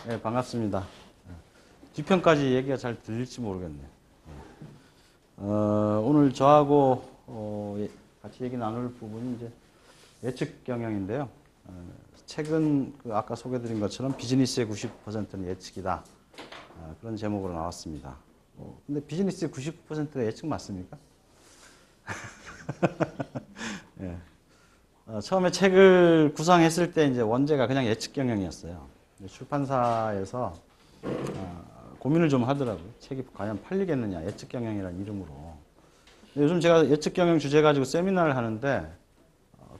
네, 반갑습니다. 뒤편까지 얘기가 잘 들릴지 모르겠네요. 오늘 저하고 같이 얘기 나눌 부분이 이제 예측 경영인데요. 최근 아까 소개드린 것처럼 비즈니스의 90%는 예측이다. 그런 제목으로 나왔습니다. 근데 비즈니스의 99%가 예측 맞습니까? 예. 처음에 책을 구상했을 때 이제 원제가 그냥 예측 경영이었어요. 출판사에서 고민을 좀 하더라고요. 책이 과연 팔리겠느냐, 예측 경영이라는 이름으로. 요즘 제가 예측 경영 주제 가지고 세미나를 하는데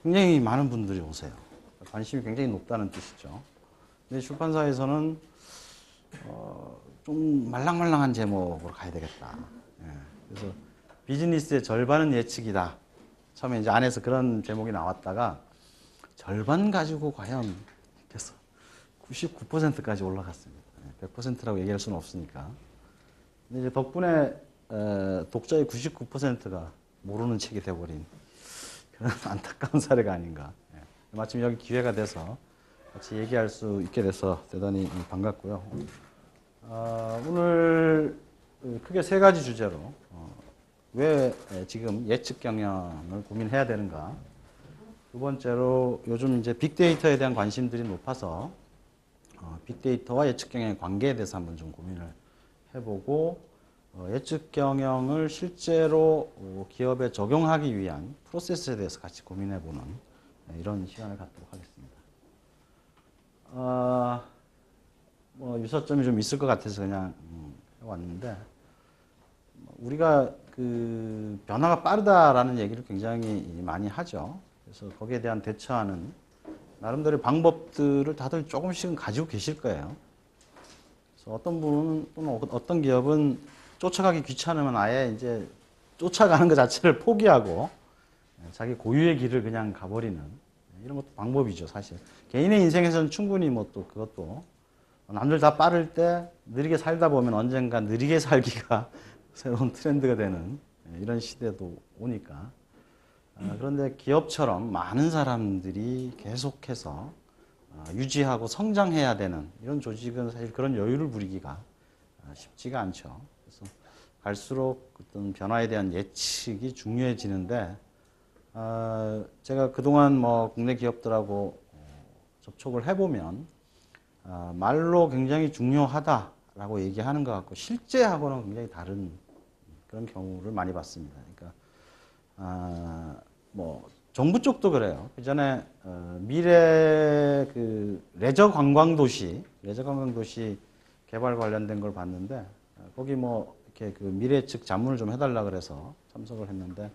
굉장히 많은 분들이 오세요. 관심이 굉장히 높다는 뜻이죠. 근데 출판사에서는 좀 말랑말랑한 제목으로 가야 되겠다. 예. 그래서 비즈니스의 절반은 예측이다. 처음에 이제 안에서 그런 제목이 나왔다가 절반 가지고 과연 그래서 99%까지 올라갔습니다. 100%라고 얘기할 수는 없으니까. 근데 이제 덕분에 독자의 99%가 모르는 책이 돼버린 그런 안타까운 사례가 아닌가. 마침 여기 기회가 돼서 같이 얘기할 수 있게 돼서 대단히 반갑고요. 오늘 크게 세 가지 주제로 왜 지금 예측 경영을 고민해야 되는가. 두 번째로 요즘 이제 빅데이터에 대한 관심들이 높아서 빅데이터와 예측 경영의 관계에 대해서 한번 좀 고민을 해보고 예측 경영을 실제로 기업에 적용하기 위한 프로세스에 대해서 같이 고민해보는 이런 시간을 갖도록 하겠습니다. 뭐 유사점이 좀 있을 것 같아서 그냥 해왔는데 우리가 그 변화가 빠르다라는 얘기를 굉장히 많이 하죠. 그래서 거기에 대한 대처하는 나름대로의 방법들을 다들 조금씩은 가지고 계실 거예요. 그래서 어떤 분은 또는 어떤 기업은 쫓아가기 귀찮으면 아예 이제 쫓아가는 것 자체를 포기하고 자기 고유의 길을 그냥 가버리는 이런 것도 방법이죠, 사실. 개인의 인생에서는 충분히 뭐 또 그것도 남들 다 빠를 때 느리게 살다 보면 언젠가 느리게 살기가 새로운 트렌드가 되는 이런 시대도 오니까. 그런데 기업처럼 많은 사람들이 계속해서 유지하고 성장해야 되는 이런 조직은 사실 그런 여유를 부리기가 쉽지가 않죠. 그래서 갈수록 어떤 변화에 대한 예측이 중요해지는데, 제가 그동안 뭐 국내 기업들하고 접촉을 해보면 말로 굉장히 중요하다라고 얘기하는 것 같고 실제하고는 굉장히 다른 그런 경우를 많이 봤습니다. 그러니까 뭐 정부 쪽도 그래요. 그 전에 미래 그 레저 관광 도시 개발 관련된 걸 봤는데 거기 뭐 이렇게 그 미래 예측 자문을 좀 해달라 그래서 참석을 했는데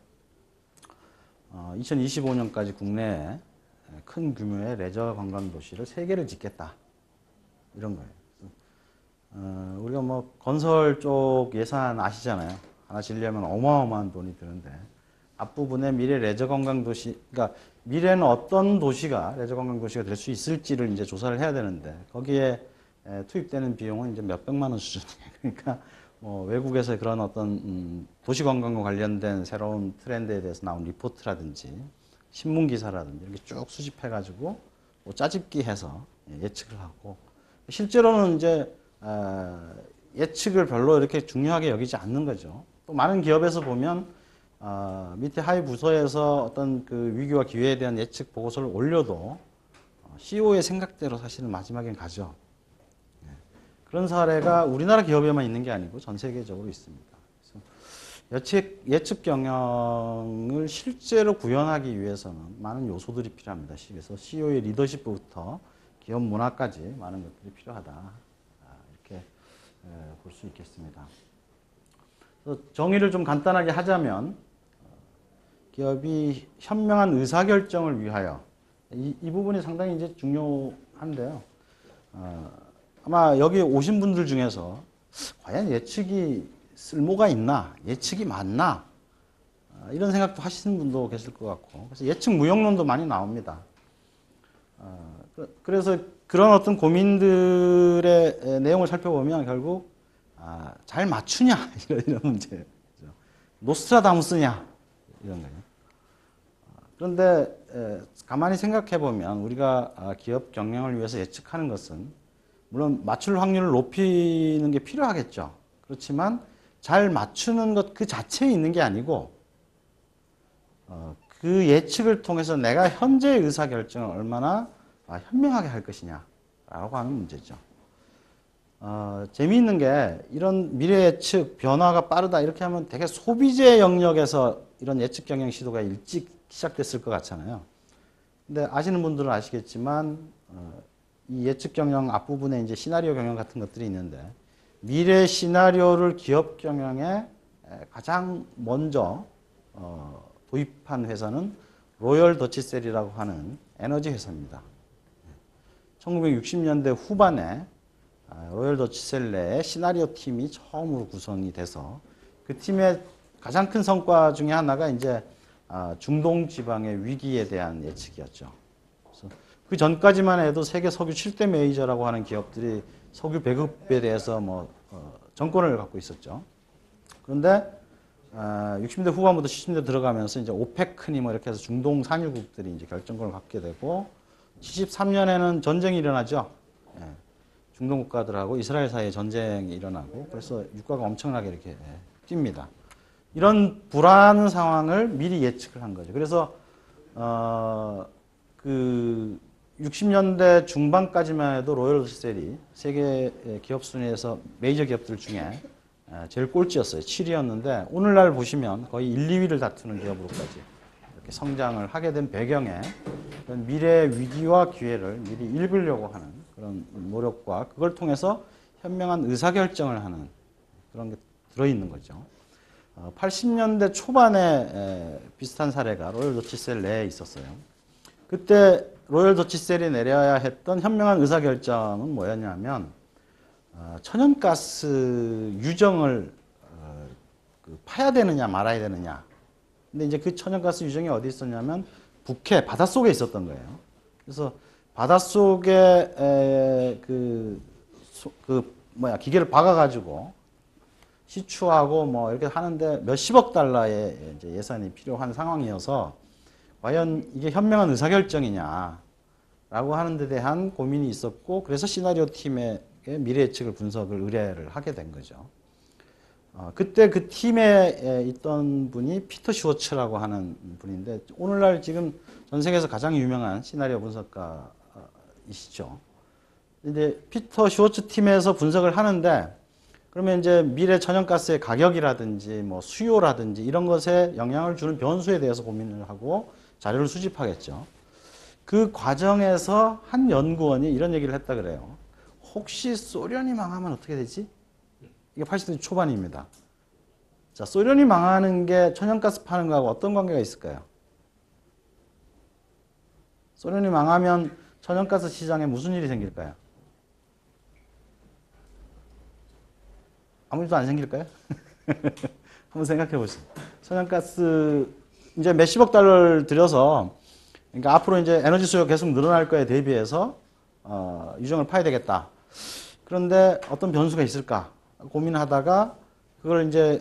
2025년까지 국내에 큰 규모의 레저 관광 도시를 3개를 짓겠다 이런 거예요. 우리가 뭐 건설 쪽 예산 아시잖아요. 하나 지려면 어마어마한 돈이 드는데 앞부분에 미래 레저 관광 도시, 그러니까 미래는 어떤 도시가 레저 관광 도시가 될 수 있을지를 이제 조사를 해야 되는데 거기에 투입되는 비용은 이제 몇백만 원 수준이에요. 그러니까 뭐 외국에서 그런 어떤 도시 관광과 관련된 새로운 트렌드에 대해서 나온 리포트라든지 신문 기사라든지 이렇게 쭉 수집해가지고 뭐 짜집기 해서 예측을 하고 실제로는 이제 예측을 별로 이렇게 중요하게 여기지 않는 거죠. 또 많은 기업에서 보면 밑에 하위 부서에서 어떤 그 위기와 기회에 대한 예측 보고서를 올려도 CEO의 생각대로 사실은 마지막엔 가죠. 그런 사례가 우리나라 기업에만 있는 게 아니고 전 세계적으로 있습니다. 그래서 예측 경영을 실제로 구현하기 위해서는 많은 요소들이 필요합니다. 그래서 CEO의 리더십부터 기업 문화까지 많은 것들이 필요하다. 이렇게 볼 수 있겠습니다. 그래서 정의를 좀 간단하게 하자면 기업이 현명한 의사결정을 위하여 이 부분이 상당히 이제 중요한데요. 아마 여기 오신 분들 중에서 과연 예측이 쓸모가 있나? 예측이 맞나? 이런 생각도 하시는 분도 계실 것 같고 그래서 예측 무용론도 많이 나옵니다. 그래서 그런 어떤 고민들의 내용을 살펴보면 결국 잘 맞추냐 이런 문제예요. 노스트라다무스냐 이런 거예요. 그런데 가만히 생각해 보면 우리가 기업 경영을 위해서 예측하는 것은 물론 맞출 확률을 높이는 게 필요하겠죠. 그렇지만 잘 맞추는 것 그 자체에 있는 게 아니고 그 예측을 통해서 내가 현재의 의사결정을 얼마나 현명하게 할 것이냐라고 하는 문제죠. 재미있는 게 이런 미래 예측, 변화가 빠르다 이렇게 하면 되게 소비재 영역에서 이런 예측 경영 시도가 일찍 시작됐을 것 같잖아요. 근데 아시는 분들은 아시겠지만 이 예측 경영 앞부분에 이제 시나리오 경영 같은 것들이 있는데 미래 시나리오를 기업 경영에 가장 먼저 도입한 회사는 로열 더치셀이라고 하는 에너지 회사입니다. 1960년대 후반에 로열 더치셀 내에 시나리오 팀이 처음으로 구성이 돼서 그 팀의 가장 큰 성과 중에 하나가 이제 중동 지방의 위기에 대한 예측이었죠. 그래서 그 전까지만 해도 세계 석유 7대 메이저라고 하는 기업들이 석유 배급에 대해서 정권을 갖고 있었죠. 그런데 60대 후반부터 70대 들어가면서 이제 오페크니 이렇게 해서 중동 산유국들이 이제 결정권을 갖게 되고 73년에는 전쟁이 일어나죠. 예. 중동 국가들하고 이스라엘 사이에 전쟁이 일어나고 그래서 유가가 엄청나게 이렇게 뜁니다. 이런 불안 상황을 미리 예측을 한 거죠. 그래서 그 60년대 중반까지만 해도 로열 더치셀이 세계 기업 순위에서 메이저 기업들 중에 제일 꼴찌였어요. 7위였는데 오늘날 보시면 거의 1, 2위를 다투는 기업으로까지 이렇게 성장을 하게 된 배경에 그런 미래 위기와 기회를 미리 읽으려고 하는 그런 노력과 그걸 통해서 현명한 의사결정을 하는 그런 게 들어있는 거죠. 80년대 초반에 비슷한 사례가 로열 더치셀 내에 있었어요. 그때 로열 더치셀이 내려야 했던 현명한 의사결정은 뭐였냐면 천연가스 유정을 파야 되느냐 말아야 되느냐. 근데 이제 그 천연가스 유정이 어디 있었냐면 북해 바닷속에 있었던 거예요. 그래서 바닷속에 기계를 박아가지고 시추하고 이렇게 하는데 몇십억 달러의 이제 예산이 필요한 상황이어서 과연 이게 현명한 의사결정이냐라고 하는 데 대한 고민이 있었고 그래서 시나리오 팀에 미래 예측을 분석을 의뢰를 하게 된 거죠. 그때 그 팀에 있던 분이 피터 슈워츠라고 하는 분인데 오늘날 지금 전 세계에서 가장 유명한 시나리오 분석가이시죠. 근데 피터 슈워츠 팀에서 분석을 하는데 그러면 이제 미래 천연가스의 가격이라든지 수요라든지 이런 것에 영향을 주는 변수에 대해서 고민을 하고 자료를 수집하겠죠. 그 과정에서 한 연구원이 이런 얘기를 했다 그래요. 혹시 소련이 망하면 어떻게 되지? 이게 80년대 초반입니다. 자, 소련이 망하는 게 천연가스 파는 거하고 어떤 관계가 있을까요? 소련이 망하면 천연가스 시장에 무슨 일이 생길까요? 아무 일도 안 생길까요? 한번 생각해 보세요. 천연가스 이제 몇십억 달러를 들여서 그러니까 앞으로 이제 에너지 수요 계속 늘어날 거에 대비해서 유정을 파야 되겠다. 그런데 어떤 변수가 있을까 고민하다가 그걸 이제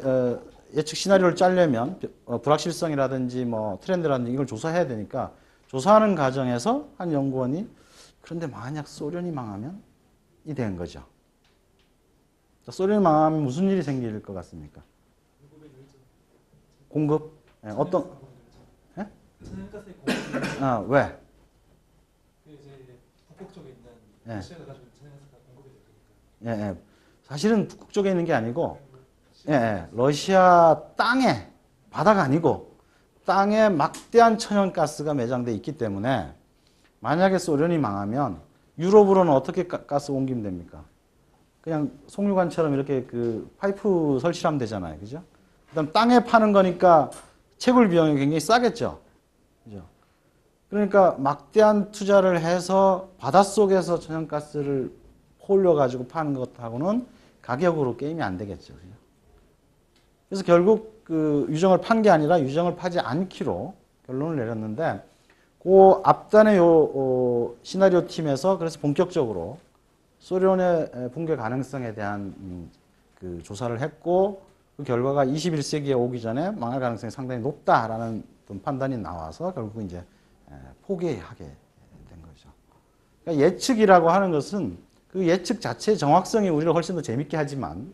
예측 시나리오를 짜려면 불확실성이라든지 트렌드라든지 이걸 조사해야 되니까 조사하는 과정에서 한 연구원이 그런데 만약 소련이 망하면 이 된 거죠. 소련이 망하면 무슨 일이 생길 것 같습니까? 공급? 네, 어떤? 예? 천연가스의 공급이 왜? 이제 북극 쪽에 있는 예. 러시아가 가지고 있는 천연가스가 공급이 되니까. 예. 사실은 북극 쪽에 있는 게 아니고 러시아 땅에 바다가 아니고 땅에 막대한 천연가스가 매장돼 있기 때문에 만약에 소련이 망하면 유럽으로는 어떻게 가스 옮기면 됩니까? 그냥 송유관처럼 이렇게 그 파이프 설치하면 되잖아요. 그죠? 그다음 땅에 파는 거니까 채굴 비용이 굉장히 싸겠죠. 그죠? 그러니까 막대한 투자를 해서 바닷속에서 천연가스를 홀려 가지고 파는 것하고는 가격으로 게임이 안 되겠죠. 그죠? 그래서 결국 그 유정을 판 게 아니라 유정을 파지 않기로 결론을 내렸는데 그 앞단의 요 시나리오 팀에서 그래서 본격적으로 소련의 붕괴 가능성에 대한 그 조사를 했고 그 결과가 21세기에 오기 전에 망할 가능성이 상당히 높다라는 판단이 나와서 결국 이제 포기하게 된 거죠. 그러니까 예측이라고 하는 것은 그 예측 자체의 정확성이 우리를 훨씬 더 재밌게 하지만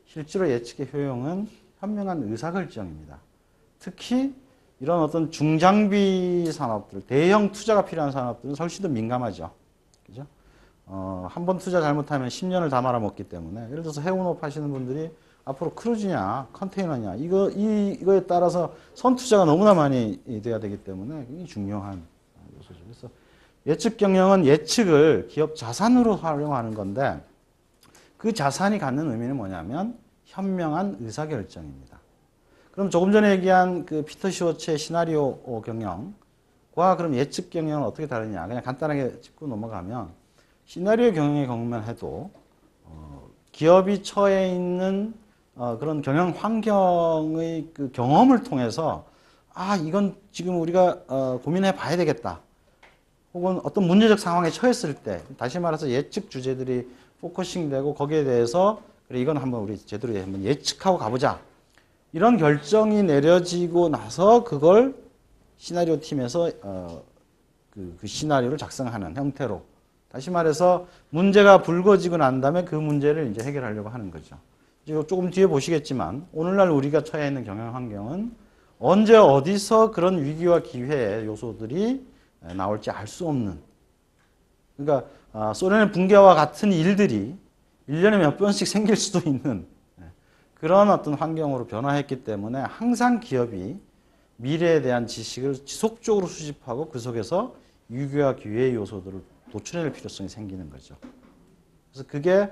실제로 예측의 효용은 현명한 의사결정입니다. 특히 이런 어떤 중장비 산업들, 대형 투자가 필요한 산업들은 훨씬 더 민감하죠. 그죠? 한 번 투자 잘못하면 10년을 다 말아먹기 때문에 예를 들어서 해운업 하시는 분들이 앞으로 크루즈냐 컨테이너냐 이거에 따라서 선투자가 너무나 많이 돼야 되기 때문에 굉장히 중요한 요소죠. 그래서 예측 경영은 예측을 기업 자산으로 활용하는 건데 그 자산이 갖는 의미는 뭐냐면 현명한 의사결정입니다. 그럼 조금 전에 얘기한 그 피터 시워츠의 시나리오 경영과 그럼 예측 경영은 어떻게 다르냐? 그냥 간단하게 짚고 넘어가면 시나리오 경영의 경우만 해도 기업이 처해 있는 그런 경영 환경의 그 경험을 통해서 이건 지금 우리가 고민해 봐야 되겠다. 혹은 어떤 문제적 상황에 처했을 때 다시 말해서 예측 주제들이 포커싱되고 거기에 대해서 그래 이건 한번 우리 제대로 한번 예측하고 가보자. 이런 결정이 내려지고 나서 그걸 시나리오 팀에서 그 시나리오를 작성하는 형태로 다시 말해서 문제가 불거지고 난 다음에 그 문제를 이제 해결하려고 하는 거죠. 이제 조금 뒤에 보시겠지만 오늘날 우리가 처해 있는 경영 환경은 언제 어디서 그런 위기와 기회의 요소들이 나올지 알 수 없는 그러니까 소련의 붕괴와 같은 일들이 1년에 몇 번씩 생길 수도 있는 그런 어떤 환경으로 변화했기 때문에 항상 기업이 미래에 대한 지식을 지속적으로 수집하고 그 속에서 위기와 기회의 요소들을 도출해낼 필요성이 생기는 거죠. 그래서 그게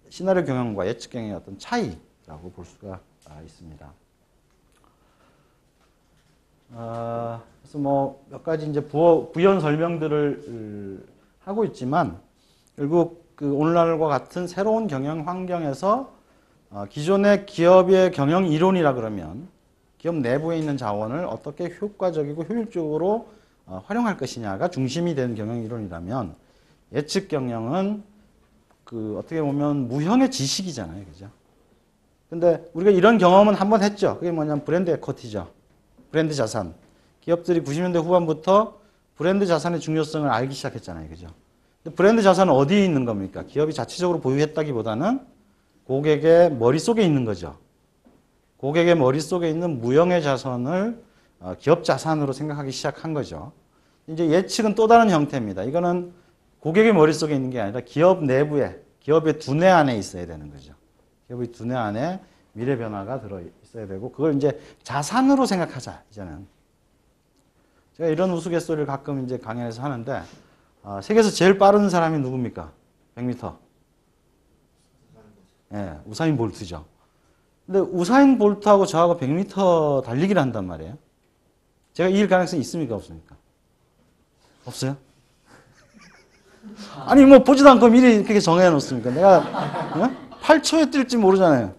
시나리오 경영과 예측 경영의 어떤 차이라고 볼 수가 있습니다. 그래서 뭐 몇 가지 이제 부연 설명들을 하고 있지만 결국 그 오늘날과 같은 새로운 경영 환경에서 기존의 기업의 경영 이론이라 그러면 기업 내부에 있는 자원을 어떻게 효과적이고 효율적으로 활용할 것이냐가 중심이 되는 경영 이론이라면 예측 경영은 그 어떻게 보면 무형의 지식이잖아요. 그죠? 근데 우리가 이런 경험은 한번 했죠. 그게 뭐냐면 브랜드 에쿼티죠. 브랜드 자산. 기업들이 90년대 후반부터 브랜드 자산의 중요성을 알기 시작했잖아요. 그죠? 근데 브랜드 자산은 어디에 있는 겁니까? 기업이 자체적으로 보유했다기보다는 고객의 머릿속에 있는 거죠. 고객의 머릿속에 있는 무형의 자산을 기업 자산으로 생각하기 시작한 거죠. 이제 예측은 또 다른 형태입니다. 이거는 고객의 머릿속에 있는 게 아니라 기업 내부에, 기업의 두뇌 안에 있어야 되는 거죠. 기업의 두뇌 안에 미래 변화가 들어 있어야 되고, 그걸 이제 자산으로 생각하자, 이제는. 제가 이런 우스갯소리를 가끔 이제 강연에서 하는데, 세계에서 제일 빠른 사람이 누굽니까? 100m. 예, 우사인 볼트죠. 근데 우사인 볼트하고 저하고 100m 달리기를 한단 말이에요. 제가 이길 가능성이 있습니까? 없습니까? 없어요? 아니, 뭐, 보지도 않고 미리 그렇게 정해 놓습니까? 내가, 8초에 뛸지 모르잖아요.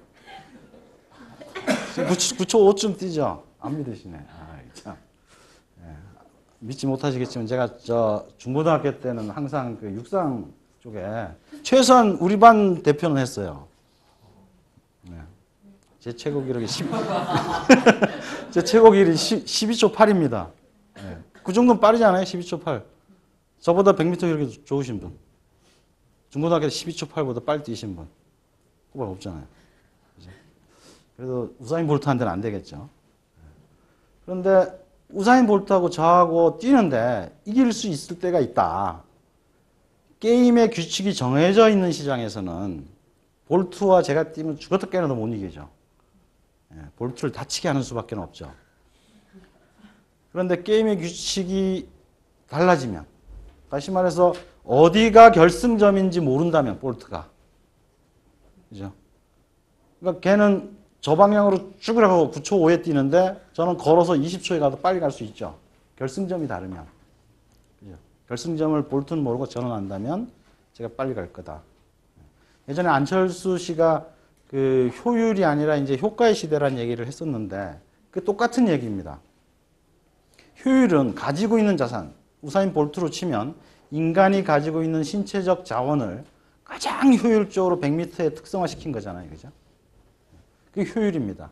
9초 5쯤 뛰죠? 안 믿으시네. 참. 예. 믿지 못하시겠지만, 제가 중고등학교 때는 항상 그 육상 쪽에 최소한 우리 반 대표는 했어요. 네. 제 최고 기록이 제 최고 기록이 12초 8입니다. 네. 그 정도는 빠르지 않아요? 12초 8. 저보다 100m 기록이 좋으신 분. 중고등학교 때 12초 8보다 빨리 뛰신 분. 그거 없잖아요. 그죠? 그래도 우사인 볼트한테는 안 되겠죠. 그런데 우사인 볼트하고 저하고 뛰는데 이길 수 있을 때가 있다. 게임의 규칙이 정해져 있는 시장에서는 볼트와 제가 뛰면 죽었다 깨어나도 못 이기죠. 볼트를 다치게 하는 수밖에 없죠. 그런데 게임의 규칙이 달라지면, 다시 말해서 어디가 결승점인지 모른다면 볼트가, 그죠? 그러니까 걔는 저 방향으로 쭉 가고 9초 5에 뛰는데 저는 걸어서 20초에 가도 빨리 갈 수 있죠. 결승점이 다르면, 그죠? 결승점을 볼트는 모르고 저는 안다면 제가 빨리 갈 거다. 예전에 안철수 씨가 그 효율이 아니라 이제 효과의 시대라는 얘기를 했었는데 그 똑같은 얘기입니다. 효율은 가지고 있는 자산, 우사인 볼트로 치면 인간이 가지고 있는 신체적 자원을 가장 효율적으로 100m에 특성화시킨 거잖아요. 그죠? 그게 효율입니다.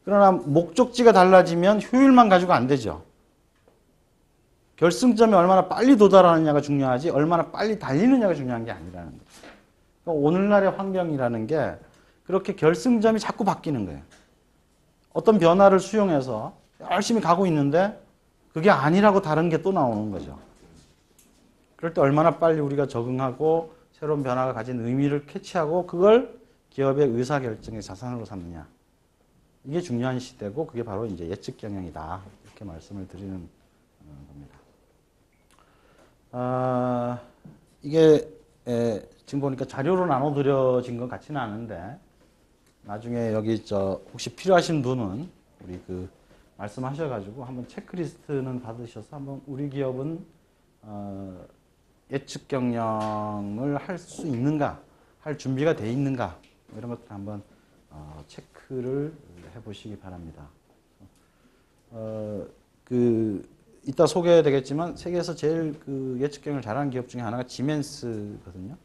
그러나 목적지가 달라지면 효율만 가지고 안 되죠. 결승점에 얼마나 빨리 도달하느냐가 중요하지 얼마나 빨리 달리느냐가 중요한 게 아니라는 거예요. 그러니까 오늘날의 환경이라는 게 그렇게 결승점이 자꾸 바뀌는 거예요. 어떤 변화를 수용해서 열심히 가고 있는데 그게 아니라고 다른 게 또 나오는 거죠. 그럴 때 얼마나 빨리 우리가 적응하고 새로운 변화가 가진 의미를 캐치하고 그걸 기업의 의사결정의 자산으로 삼느냐. 이게 중요한 시대고 그게 바로 이제 예측 경영이다. 이렇게 말씀을 드리는 겁니다. 이게 지금 보니까 자료로 나눠드려진 것 같지는 않은데 나중에 여기 혹시 필요하신 분은 우리 말씀하셔가지고 한번 체크리스트는 받으셔서 한번 우리 기업은 예측 경영을 할 수 있는가, 할 준비가 돼 있는가 이런 것들 한번 체크를 해보시기 바랍니다. 이따 소개되겠지만 세계에서 제일 예측 경영을 잘하는 기업 중에 하나가 지멘스거든요.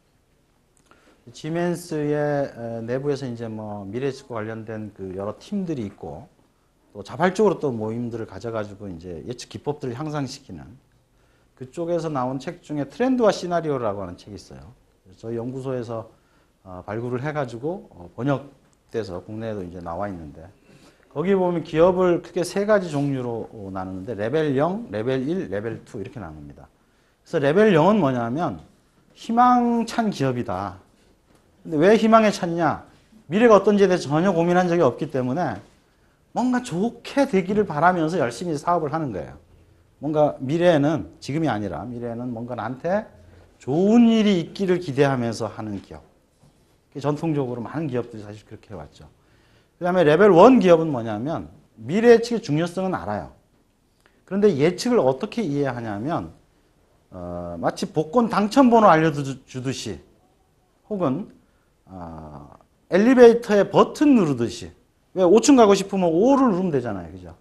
지멘스의 내부에서 이제 뭐 미래 예측과 관련된 여러 팀들이 있고 또 자발적으로 또 모임들을 가져가지고 이제 예측 기법들을 향상시키는 그쪽에서 나온 책 중에 트렌드와 시나리오라고 하는 책이 있어요. 저희 연구소에서 발굴을 해가지고 번역돼서 국내에도 이제 나와 있는데 거기 보면 기업을 크게 세 가지 종류로 나누는데 레벨 0, 레벨 1, 레벨 2 이렇게 나눕니다. 그래서 레벨 0은 뭐냐면 희망찬 기업이다. 근데 왜 희망에 찼냐? 미래가 어떤지에 대해서 전혀 고민한 적이 없기 때문에 뭔가 좋게 되기를 바라면서 열심히 사업을 하는 거예요. 뭔가 미래에는 지금이 아니라 미래에는 뭔가 나한테 좋은 일이 있기를 기대하면서 하는 기업. 전통적으로 많은 기업들이 사실 그렇게 해왔죠. 그 다음에 레벨 1 기업은 뭐냐면 미래 예측의 중요성은 알아요. 그런데 예측을 어떻게 이해하냐면 마치 복권 당첨번호 알려주듯이 혹은 엘리베이터에 버튼 누르듯이 왜 5층 가고 싶으면 5를 누르면 되잖아요. 그죠?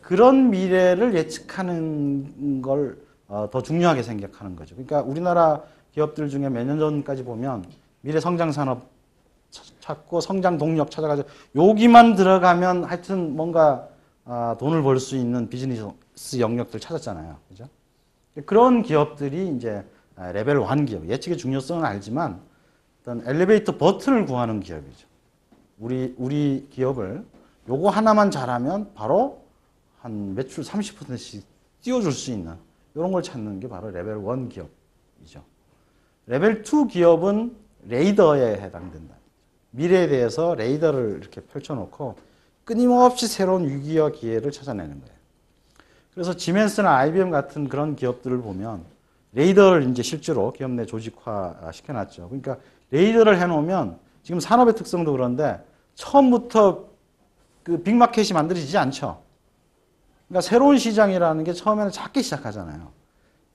그런 미래를 예측하는 걸 더 중요하게 생각하는 거죠. 그러니까 우리나라 기업들 중에 몇 년 전까지 보면 미래 성장 산업 찾고 성장 동력 찾아가지고 여기만 들어가면 하여튼 뭔가 돈을 벌 수 있는 비즈니스 영역들 찾았잖아요. 그죠? 그런 기업들이 이제 레벨 1 기업, 예측의 중요성은 알지만 어떤 엘리베이터 버튼을 구하는 기업이죠. 우리 기업을 요거 하나만 잘하면 바로 한 매출 30%씩 띄워줄 수 있는 이런 걸 찾는 게 바로 레벨 1 기업이죠. 레벨 2 기업은 레이더에 해당된다. 미래에 대해서 레이더를 이렇게 펼쳐놓고 끊임없이 새로운 위기와 기회를 찾아내는 거예요. 그래서 지멘스나 IBM 같은 그런 기업들을 보면 레이더를 이제 실제로 기업 내 조직화 시켜놨죠. 그러니까 레이더를 해놓으면 지금 산업의 특성도 그런데 처음부터 빅마켓이 만들어지지 않죠. 그러니까 새로운 시장이라는 게 처음에는 작게 시작하잖아요.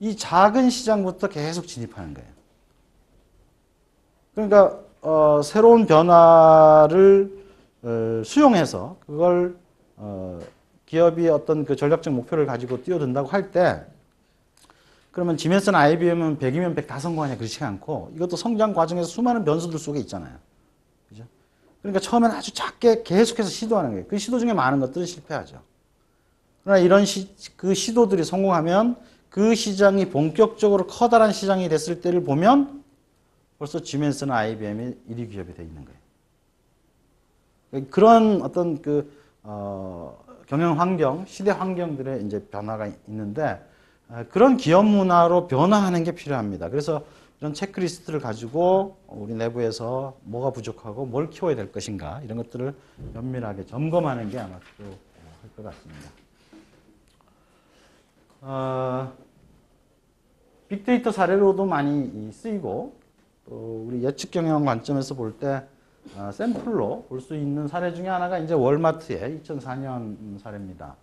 이 작은 시장부터 계속 진입하는 거예요. 그러니까 새로운 변화를 수용해서 그걸 기업이 어떤 전략적 목표를 가지고 뛰어든다고 할 때 그러면 지멘스나 IBM은 100이면 100 다 성공하냐 그렇지 않고 이것도 성장 과정에서 수많은 변수들 속에 있잖아요. 그죠? 그러니까 처음에는 아주 작게 계속해서 시도하는 거예요. 그 시도 중에 많은 것들은 실패하죠. 그러나 이런 시도들이 성공하면 그 시장이 본격적으로 커다란 시장이 됐을 때를 보면 벌써 지멘스나 IBM이 1위 기업이 되어 있는 거예요. 그런 어떤 경영 환경, 시대 환경들의 이제 변화가 있는데 그런 기업 문화로 변화하는 게 필요합니다. 그래서 이런 체크리스트를 가지고 우리 내부에서 뭐가 부족하고 뭘 키워야 될 것인가 이런 것들을 면밀하게 점검하는 게 아마 필요할 것 같습니다. 빅데이터 사례로도 많이 쓰이고 또 우리 예측 경영 관점에서 볼 때 샘플로 볼 수 있는 사례 중에 하나가 이제 월마트의 2004년 사례입니다.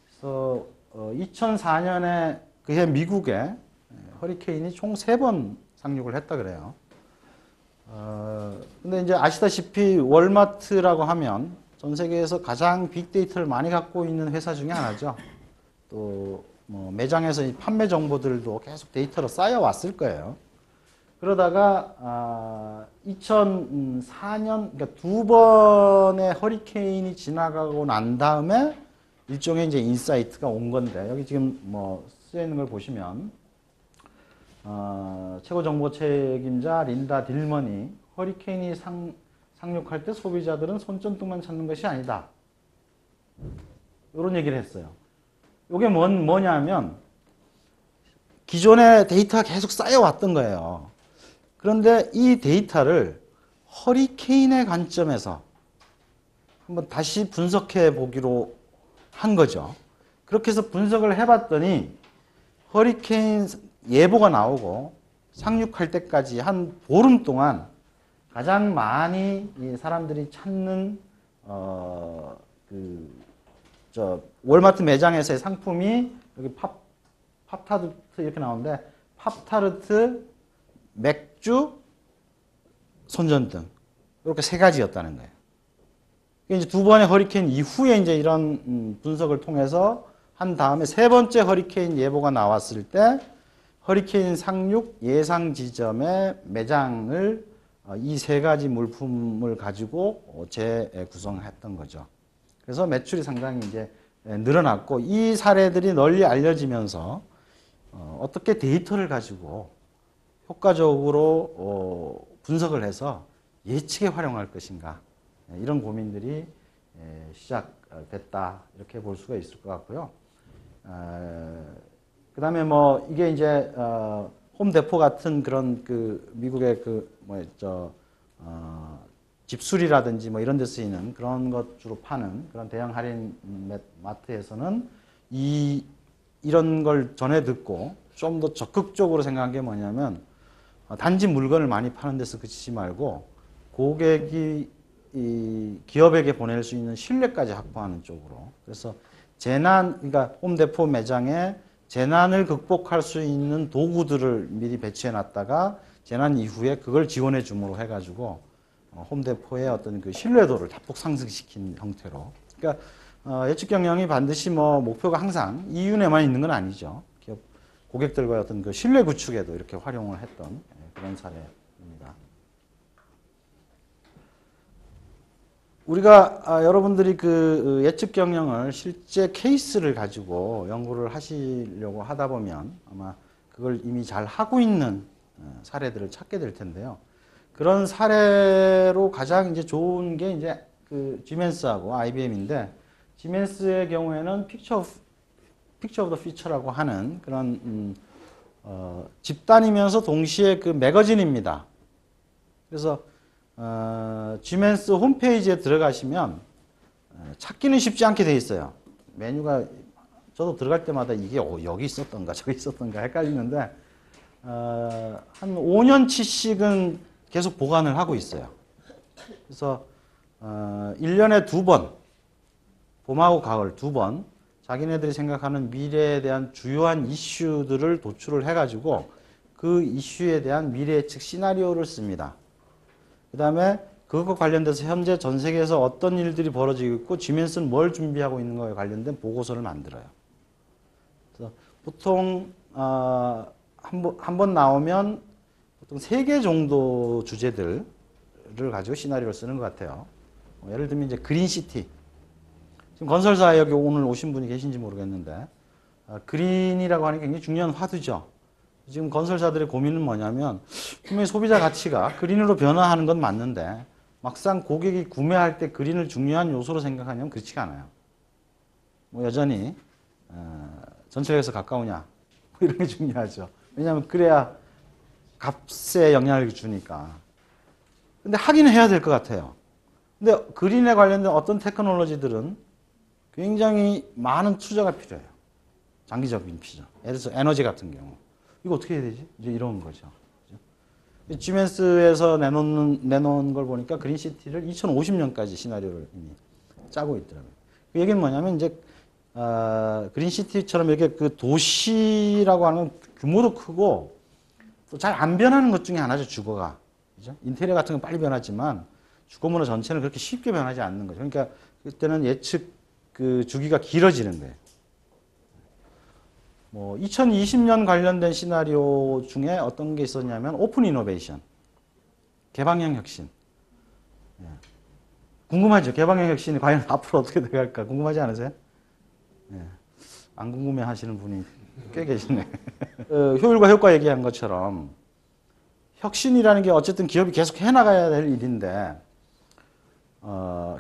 그래서 2004년에 그해 미국에 허리케인이 총 3번 상륙을 했다 그래요. 근데 이제 아시다시피 월마트라고 하면 전 세계에서 가장 빅데이터를 많이 갖고 있는 회사 중에 하나죠. 또 뭐 매장에서 이 판매 정보들도 계속 데이터로 쌓여왔을 거예요. 그러다가 2004년 그러니까 2번의 허리케인이 지나가고 난 다음에 일종의 이제 인사이트가 온 건데 여기 지금 뭐 쓰여 있는 걸 보시면 최고 정보 책임자 린다 딜먼이 허리케인이 상륙할 때 소비자들은 손전등만 찾는 것이 아니다. 이런 얘기를 했어요. 이게 뭐냐면 기존에 데이터가 계속 쌓여왔던 거예요. 그런데 이 데이터를 허리케인의 관점에서 한번 다시 분석해 보기로 한 거죠. 그렇게 해서 분석을 해봤더니 허리케인 예보가 나오고 상륙할 때까지 한 보름 동안 가장 많이 이 사람들이 찾는 월마트 매장에서의 상품이 여기 팝타르트 이렇게 나오는데 팝타르트, 맥주, 손전등 이렇게 세 가지였다는 거예요. 이제 두 번의 허리케인 이후에 이제 이런 분석을 통해서 한 다음에 세 번째 허리케인 예보가 나왔을 때 허리케인 상륙 예상 지점의 매장을 이 세 가지 물품을 가지고 재구성했던 거죠. 그래서 매출이 상당히 이제 늘어났고 이 사례들이 널리 알려지면서 어떻게 데이터를 가지고 효과적으로 분석을 해서 예측에 활용할 것인가 이런 고민들이 시작됐다 이렇게 볼 수가 있을 것 같고요. 그 다음에 뭐 이게 이제 홈데포 같은 그런 그 미국의 집수리라든지 뭐 이런 데 쓰이는 그런 것 주로 파는 그런 대형 할인 마트에서는 이런 걸 전해 듣고 좀 더 적극적으로 생각한 게 뭐냐면 단지 물건을 많이 파는 데서 그치지 말고 고객이 이 기업에게 보낼 수 있는 신뢰까지 확보하는 쪽으로. 그래서 그러니까 홈데포 매장에 재난을 극복할 수 있는 도구들을 미리 배치해 놨다가 재난 이후에 그걸 지원해 줌으로 해가지고 홈데포의 어떤 그 신뢰도를 다폭 상승시킨 형태로. 그러니까 예측 경영이 반드시 뭐 목표가 항상 이윤에만 있는 건 아니죠. 기업 고객들과의 어떤 그 신뢰 구축에도 이렇게 활용을 했던 그런 사례입니다. 우리가 여러분들이 그 예측 경영을 실제 케이스를 가지고 연구를 하시려고 하다 보면 아마 그걸 이미 잘 하고 있는 사례들을 찾게 될 텐데요. 그런 사례로 가장 이제 좋은 게 이제 그 지멘스하고 IBM인데 지멘스의 경우에는 픽처 오브 더 퓨처라고 하는 그런 집단이면서 동시에 그 매거진입니다. 그래서 지멘스 홈페이지에 들어가시면 찾기는 쉽지 않게 돼 있어요. 메뉴가 저도 들어갈 때마다 이게 여기 있었던가 저기 있었던가 헷갈리는데 한 5년치씩은 계속 보관을 하고 있어요. 그래서 1년에 2번 봄하고 가을 2번 자기네들이 생각하는 미래에 대한 주요한 이슈들을 도출을 해가지고 그 이슈에 대한 미래 예측 시나리오를 씁니다. 그 다음에 그것과 관련돼서 현재 전 세계에서 어떤 일들이 벌어지고 있고 지멘스는 뭘 준비하고 있는 거에 관련된 보고서를 만들어요. 그래서 보통 한 번 나오면 보통 3개 정도 주제들을 가지고 시나리오를 쓰는 것 같아요. 예를 들면 이제 그린시티. 지금 건설사에 여기 오늘 오신 분이 계신지 모르겠는데 그린이라고 하는 게 굉장히 중요한 화두죠. 지금 건설사들의 고민은 뭐냐면 분명히 소비자 가치가 그린으로 변화하는 건 맞는데 막상 고객이 구매할 때 그린을 중요한 요소로 생각하냐면 그렇지가 않아요. 뭐 여전히 전철역에서 가까우냐 뭐 이런 게 중요하죠. 왜냐하면 그래야 값에 영향을 주니까. 근데 하긴 해야 될 것 같아요. 근데 그린에 관련된 어떤 테크놀로지들은 굉장히 많은 투자가 필요해요. 장기적인 투자. 예를 들어서 에너지 같은 경우. 이거 어떻게 해야 되지? 이제 이런 거죠. 지멘스에서 내놓은 걸 보니까 그린시티를 2050년까지 시나리오를 이미 짜고 있더라고요. 그 얘기는 뭐냐면 이제 그린시티처럼 이렇게 그 도시라고 하는 규모도 크고 또 잘 안 변하는 것 중에 하나죠. 주거가. 그죠? 인테리어 같은 건 빨리 변하지만 주거 문화 전체는 그렇게 쉽게 변하지 않는 거죠. 그러니까 그때는 예측 그 주기가 길어지는 거예요. 뭐 2020년 관련된 시나리오 중에 어떤 게 있었냐면 오픈 이노베이션, 개방형 혁신. 궁금하죠? 개방형 혁신이 과연 앞으로 어떻게 돼갈까 궁금하지 않으세요? 안 궁금해 하시는 분이 꽤 계시네. 효율과 효과 얘기한 것처럼 혁신이라는 게 어쨌든 기업이 계속 해나가야 될 일인데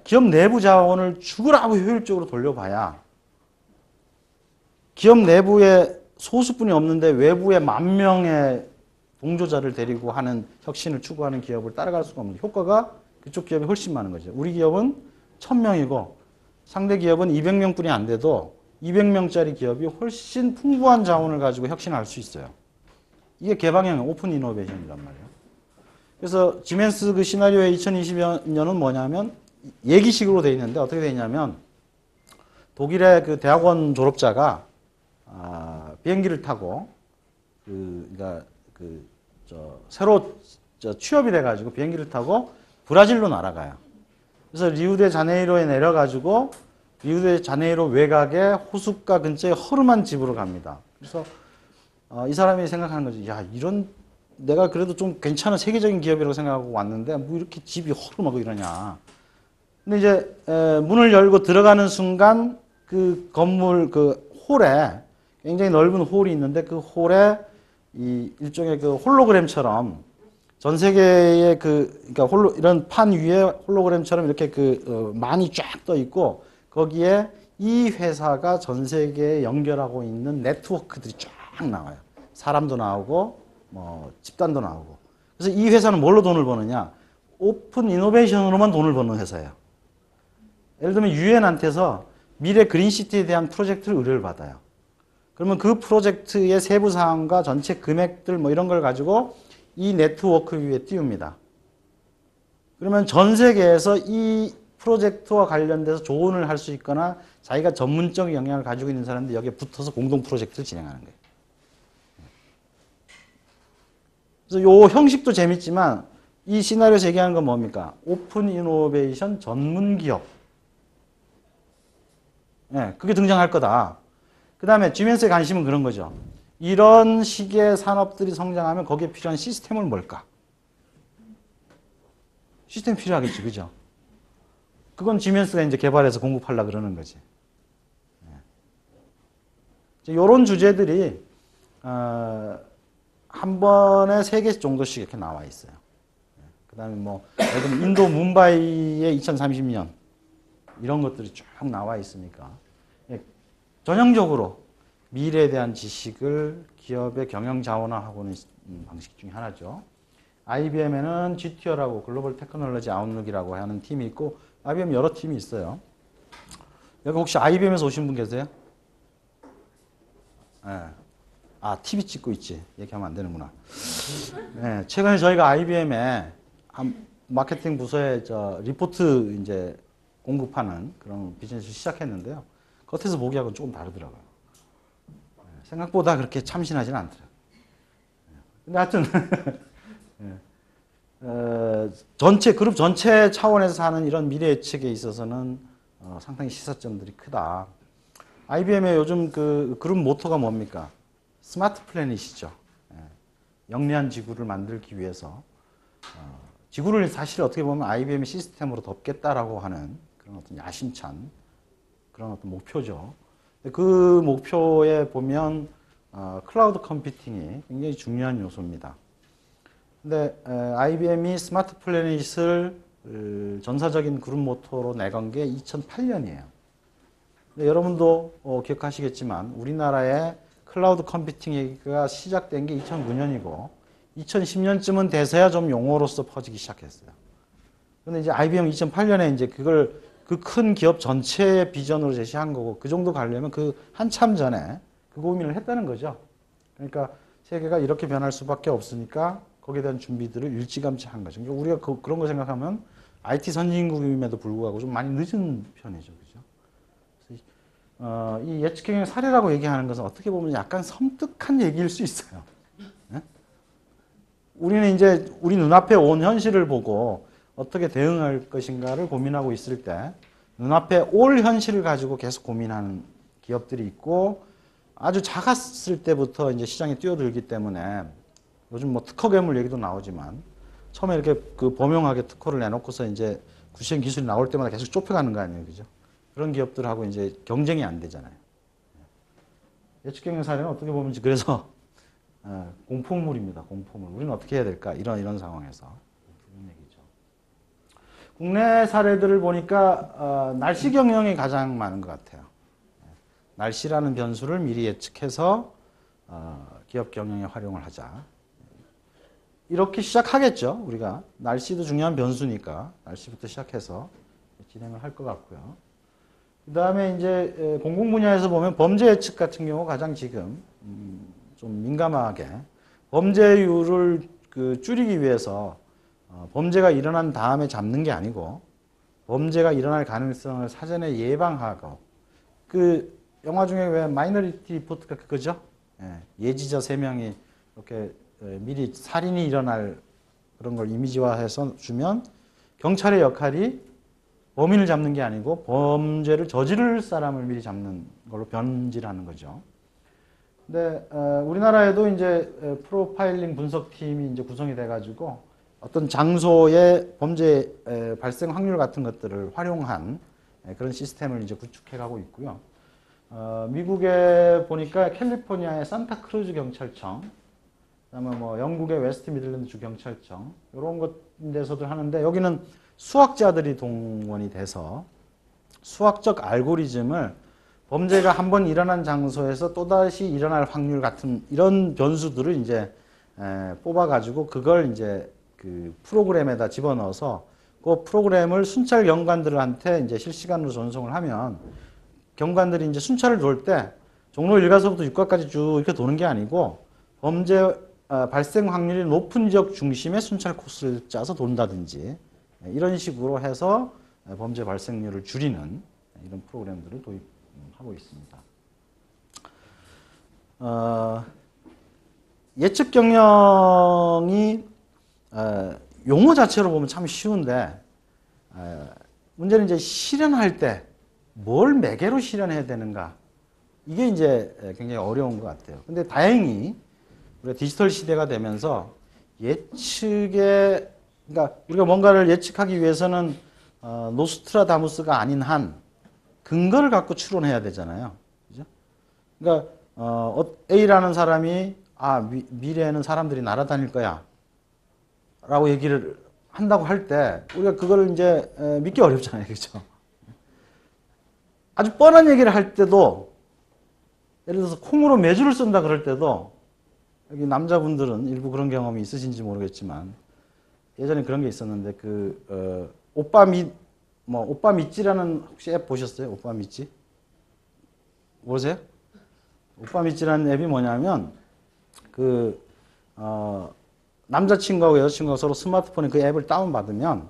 기업 내부 자원을 죽으라고 효율적으로 돌려봐야 기업 내부에 소수뿐이 없는데 외부에 10,000명의 동조자를 데리고 하는 혁신을 추구하는 기업을 따라갈 수가 없는 효과가 그쪽 기업이 훨씬 많은 거죠. 우리 기업은 1,000명이고 상대 기업은 200명뿐이 안 돼도 200명짜리 기업이 훨씬 풍부한 자원을 가지고 혁신을 할 수 있어요. 이게 개방형 오픈 이노베이션이란 말이에요. 그래서 지멘스 그 시나리오의 2020년은 뭐냐면 예기식으로 되어 있는데 어떻게 되어 있냐면 독일의 그 대학원 졸업자가 비행기를 타고 새로 취업이 돼가지고 비행기를 타고 브라질로 날아가요. 그래서 리우데자네이로에 내려가지고 리우데자네이로 외곽의 호숫가 근처에 허름한 집으로 갑니다. 그래서 이 사람이 생각하는 거죠. 야, 이런 내가 그래도 좀 괜찮은 세계적인 기업이라고 생각하고 왔는데 뭐 이렇게 집이 허름하고 이러냐. 근데 이제 문을 열고 들어가는 순간 그 건물 그 홀에 굉장히 넓은 홀이 있는데 그 홀에 이 일종의 그 홀로그램처럼 전 세계의 그러니까 이런 판 위에 홀로그램처럼 이렇게 많이 쫙 떠 있고 거기에 이 회사가 전 세계에 연결하고 있는 네트워크들이 쫙 나와요. 사람도 나오고 뭐 집단도 나오고. 그래서 이 회사는 뭘로 돈을 버느냐? 오픈 이노베이션으로만 돈을 버는 회사예요. 예를 들면 유엔한테서 미래 그린시티에 대한 프로젝트를 의뢰를 받아요. 그러면 그 프로젝트의 세부 사항과 전체 금액들 뭐 이런 걸 가지고 이 네트워크 위에 띄웁니다. 그러면 전 세계에서 이 프로젝트와 관련돼서 조언을 할 수 있거나 자기가 전문적 영향을 가지고 있는 사람들이 여기에 붙어서 공동 프로젝트를 진행하는 거예요. 그래서 요 형식도 재밌지만 이 시나리오에서 얘기하는 건 뭡니까? 오픈 이노베이션 전문 기업. 예, 그게 등장할 거다. 그 다음에 지멘스의 관심은 그런 거죠. 이런 식의 산업들이 성장하면 거기에 필요한 시스템은 뭘까? 시스템 필요하겠지, 그죠? 그건 지멘스가 이제 개발해서 공급하려고 그러는 거지. 이런 주제들이 한 번에 3개 정도씩 이렇게 나와 있어요. 그 다음에 뭐, 예를 들면 인도 뭄바이의 2030년 이런 것들이 쭉 나와 있으니까 전형적으로 미래에 대한 지식을 기업의 경영 자원화하고는 방식 중에 하나죠. IBM에는 GTO라고 글로벌 테크놀로지 아웃룩이라고 하는 팀이 있고 IBM 여러 팀이 있어요. 여기 혹시 IBM에서 오신 분 계세요? 네. 아, TV 찍고 있지. 얘기하면 안 되는구나. 네, 최근에 저희가 IBM에 마케팅 부서에 리포트 이제 공급하는 그런 비즈니스를 시작했는데요. 겉에서 보기하고는 조금 다르더라고요. 생각보다 그렇게 참신하진 않더라고요. 근데 하여튼 그룹 전체 차원에서 하는 이런 미래 예측에 있어서는 상당히 시사점들이 크다. IBM의 요즘 그 그룹 모토가 뭡니까? 스마트 플래닛이죠. 영리한 지구를 만들기 위해서 지구를 사실 어떻게 보면 IBM의 시스템으로 덮겠다라고 하는 그런 어떤 야심찬 그런 어떤 목표죠. 그 목표에 보면 클라우드 컴퓨팅이 굉장히 중요한 요소입니다. 근데 IBM이 스마트 플래닛을 전사적인 그룹 모토로 내건 게 2008년이에요. 여러분도 기억하시겠지만 우리나라의 클라우드 컴퓨팅 얘기가 시작된 게 2009년이고 2010년쯤은 돼서야 좀 용어로서 퍼지기 시작했어요. 근데 이제 IBM 2008년에 이제 그걸 그 큰 기업 전체의 비전으로 제시한 거고 그 정도 가려면 그 한참 전에 그 고민을 했다는 거죠. 그러니까 세계가 이렇게 변할 수밖에 없으니까 거기에 대한 준비들을 일찌감치 한 거죠. 그러니까 우리가 그런 거 생각하면 IT 선진국임에도 불구하고 좀 많이 늦은 편이죠. 그죠? 그래서 이 예측경영 사례라고 얘기하는 것은 어떻게 보면 약간 섬뜩한 얘기일 수 있어요. 네? 우리는 이제 우리 눈앞에 온 현실을 보고 어떻게 대응할 것인가를 고민하고 있을 때 눈앞에 올 현실을 가지고 계속 고민하는 기업들이 있고 아주 작았을 때부터 이제 시장에 뛰어들기 때문에 요즘 뭐 특허 괴물 얘기도 나오지만 처음에 이렇게 그 범용하게 특허를 내놓고서 이제 구시형 기술이 나올 때마다 계속 좁혀가는 거 아니에요, 그죠? 그런 기업들하고 이제 경쟁이 안 되잖아요. 예측 경영 사례는 어떻게 보면 그래서 공포물입니다. 공포물. 우리는 어떻게 해야 될까? 이런 상황에서. 그런 얘기죠. 국내 사례들을 보니까 날씨 경영이 가장 많은 것 같아요. 날씨라는 변수를 미리 예측해서 기업 경영에 활용을 하자. 이렇게 시작하겠죠. 우리가 날씨도 중요한 변수니까 날씨부터 시작해서 진행을 할 것 같고요. 그 다음에 이제 공공 분야에서 보면 범죄 예측 같은 경우 가장 지금 좀 민감하게 범죄율을 줄이기 위해서 범죄가 일어난 다음에 잡는 게 아니고 범죄가 일어날 가능성을 사전에 예방하고 그 영화 중에 왜 마이너리티 리포트가 그거죠? 예지자 3명이 이렇게 미리 살인이 일어날 그런 걸 이미지화해서 주면 경찰의 역할이 범인을 잡는 게 아니고 범죄를 저지를 사람을 미리 잡는 걸로 변질하는 거죠. 근데 우리나라에도 이제 프로파일링 분석팀이 이제 구성이 돼가지고 어떤 장소의 범죄 발생 확률 같은 것들을 활용한 그런 시스템을 이제 구축해가고 있고요. 미국에 보니까 캘리포니아의 산타크루즈 경찰청, 그다음에 뭐 영국의 웨스트 미들랜드 주 경찰청 이런 곳에서도 하는데 여기는 수학자들이 동원이 돼서 수학적 알고리즘을 범죄가 한번 일어난 장소에서 또다시 일어날 확률 같은 이런 변수들을 이제 뽑아가지고 그걸 이제 그 프로그램에다 집어넣어서 그 프로그램을 순찰 경관들한테 이제 실시간으로 전송을 하면 경관들이 이제 순찰을 돌 때 종로 1가서부터 6가까지 쭉 이렇게 도는 게 아니고 범죄 발생 확률이 높은 지역 중심에 순찰 코스를 짜서 돈다든지 이런 식으로 해서 범죄 발생률을 줄이는 이런 프로그램들을 도입하고 있습니다. 예측 경영이 용어 자체로 보면 참 쉬운데 문제는 이제 실현할 때 뭘 매개로 실현해야 되는가 이게 이제 굉장히 어려운 것 같아요. 근데 다행히 우리가 디지털 시대가 되면서 예측에 그러니까 우리가 뭔가를 예측하기 위해서는 노스트라다무스가 아닌 한 근거를 갖고 추론해야 되잖아요. 그죠? 그러니까 A라는 사람이 미래에는 사람들이 날아다닐 거야 라고 얘기를 한다고 할 때 우리가 그거를 이제 믿기 어렵잖아요. 그죠? 아주 뻔한 얘기를 할 때도 예를 들어서 콩으로 메주를 쓴다 그럴 때도 여기 남자분들은 일부 그런 경험이 있으신지 모르겠지만 예전에 그런 게 있었는데 오빠 믿지라는 혹시 앱 보셨어요? 오빠 믿지? 모르세요? 오빠 믿지라는 앱이 뭐냐면 남자친구하고 여자친구가 서로 스마트폰에 그 앱을 다운받으면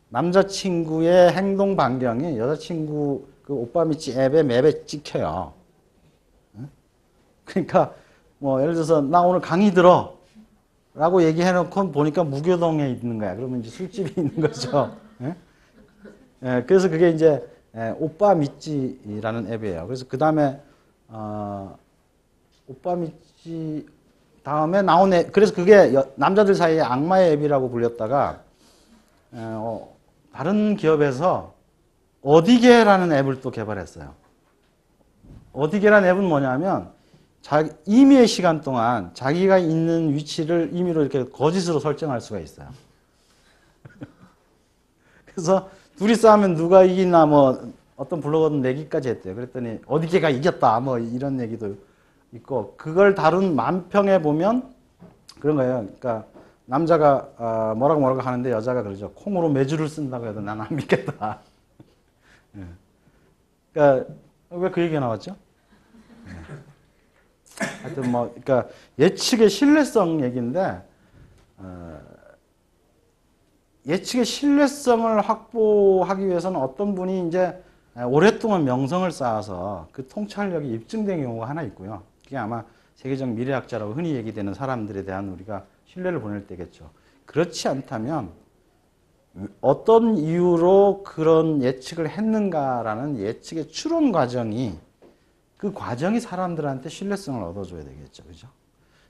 남자친구의 행동 반경이 여자친구 그 오빠 믿지 앱의 맵에 찍혀요. 그러니까 뭐 예를 들어서 나 오늘 강의 들어 라고 얘기해놓고 보니까 무교동에 있는 거야. 그러면 이제 술집이 있는 거죠. 그래서 그게 이제 오빠 믿지라는 앱이에요. 그래서 그 다음에 오빠 믿지 다음에 나온 앱, 그래서 그게 남자들 사이에 악마의 앱이라고 불렸다가 다른 기업에서 어디게라는 앱을 또 개발했어요. 어디게라는 앱은 뭐냐면 임의의 시간 동안 자기가 있는 위치를 임의로 이렇게 거짓으로 설정할 수가 있어요. 그래서 둘이 싸우면 누가 이기나 뭐 어떤 블로거는 내기까지 했대요. 그랬더니 어디게가 이겼다 뭐 이런 얘기도 있고 그걸 다룬 만평에 보면 그런 거예요. 그러니까 남자가 뭐라고 하는데 여자가 그러죠. 콩으로 메주를 쓴다고 해도 난 안 믿겠다. 그러니까 왜 그 얘기가 나왔죠? 하여튼 뭐 그러니까 예측의 신뢰성 얘기인데 예측의 신뢰성을 확보하기 위해서는 어떤 분이 이제 오랫동안 명성을 쌓아서 그 통찰력이 입증된 경우가 하나 있고요. 그게 아마 세계적 미래학자라고 흔히 얘기되는 사람들에 대한 우리가 신뢰를 보낼 때겠죠. 그렇지 않다면 어떤 이유로 그런 예측을 했는가라는 예측의 추론 과정이 그 과정이 사람들한테 신뢰성을 얻어줘야 되겠죠. 그죠?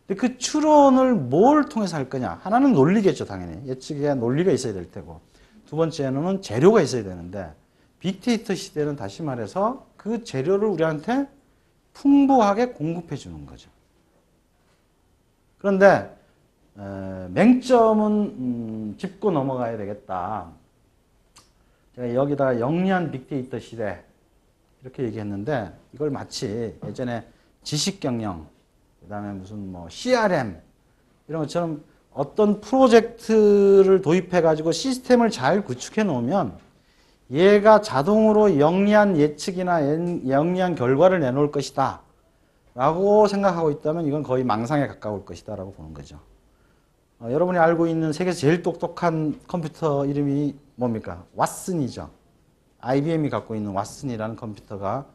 근데 그 추론을 뭘 통해서 할 거냐? 하나는 논리겠죠, 당연히. 예측에 논리가 있어야 될 테고. 두 번째는 재료가 있어야 되는데 빅데이터 시대는 다시 말해서 그 재료를 우리한테 풍부하게 공급해 주는 거죠. 그런데 맹점은 짚고 넘어가야 되겠다. 제가 여기다가 영리한 빅데이터 시대 이렇게 얘기했는데 이걸 마치 예전에 지식경영, 그다음에 무슨 뭐 CRM 이런 것처럼 어떤 프로젝트를 도입해 가지고 시스템을 잘 구축해 놓으면 얘가 자동으로 영리한 예측이나 영리한 결과를 내놓을 것이다 라고 생각하고 있다면 이건 거의 망상에 가까울 것이다 라고 보는 거죠. 여러분이 알고 있는 세계에서 제일 똑똑한 컴퓨터 이름이 뭡니까? 왓슨이죠. IBM이 갖고 있는 왓슨이라는 컴퓨터가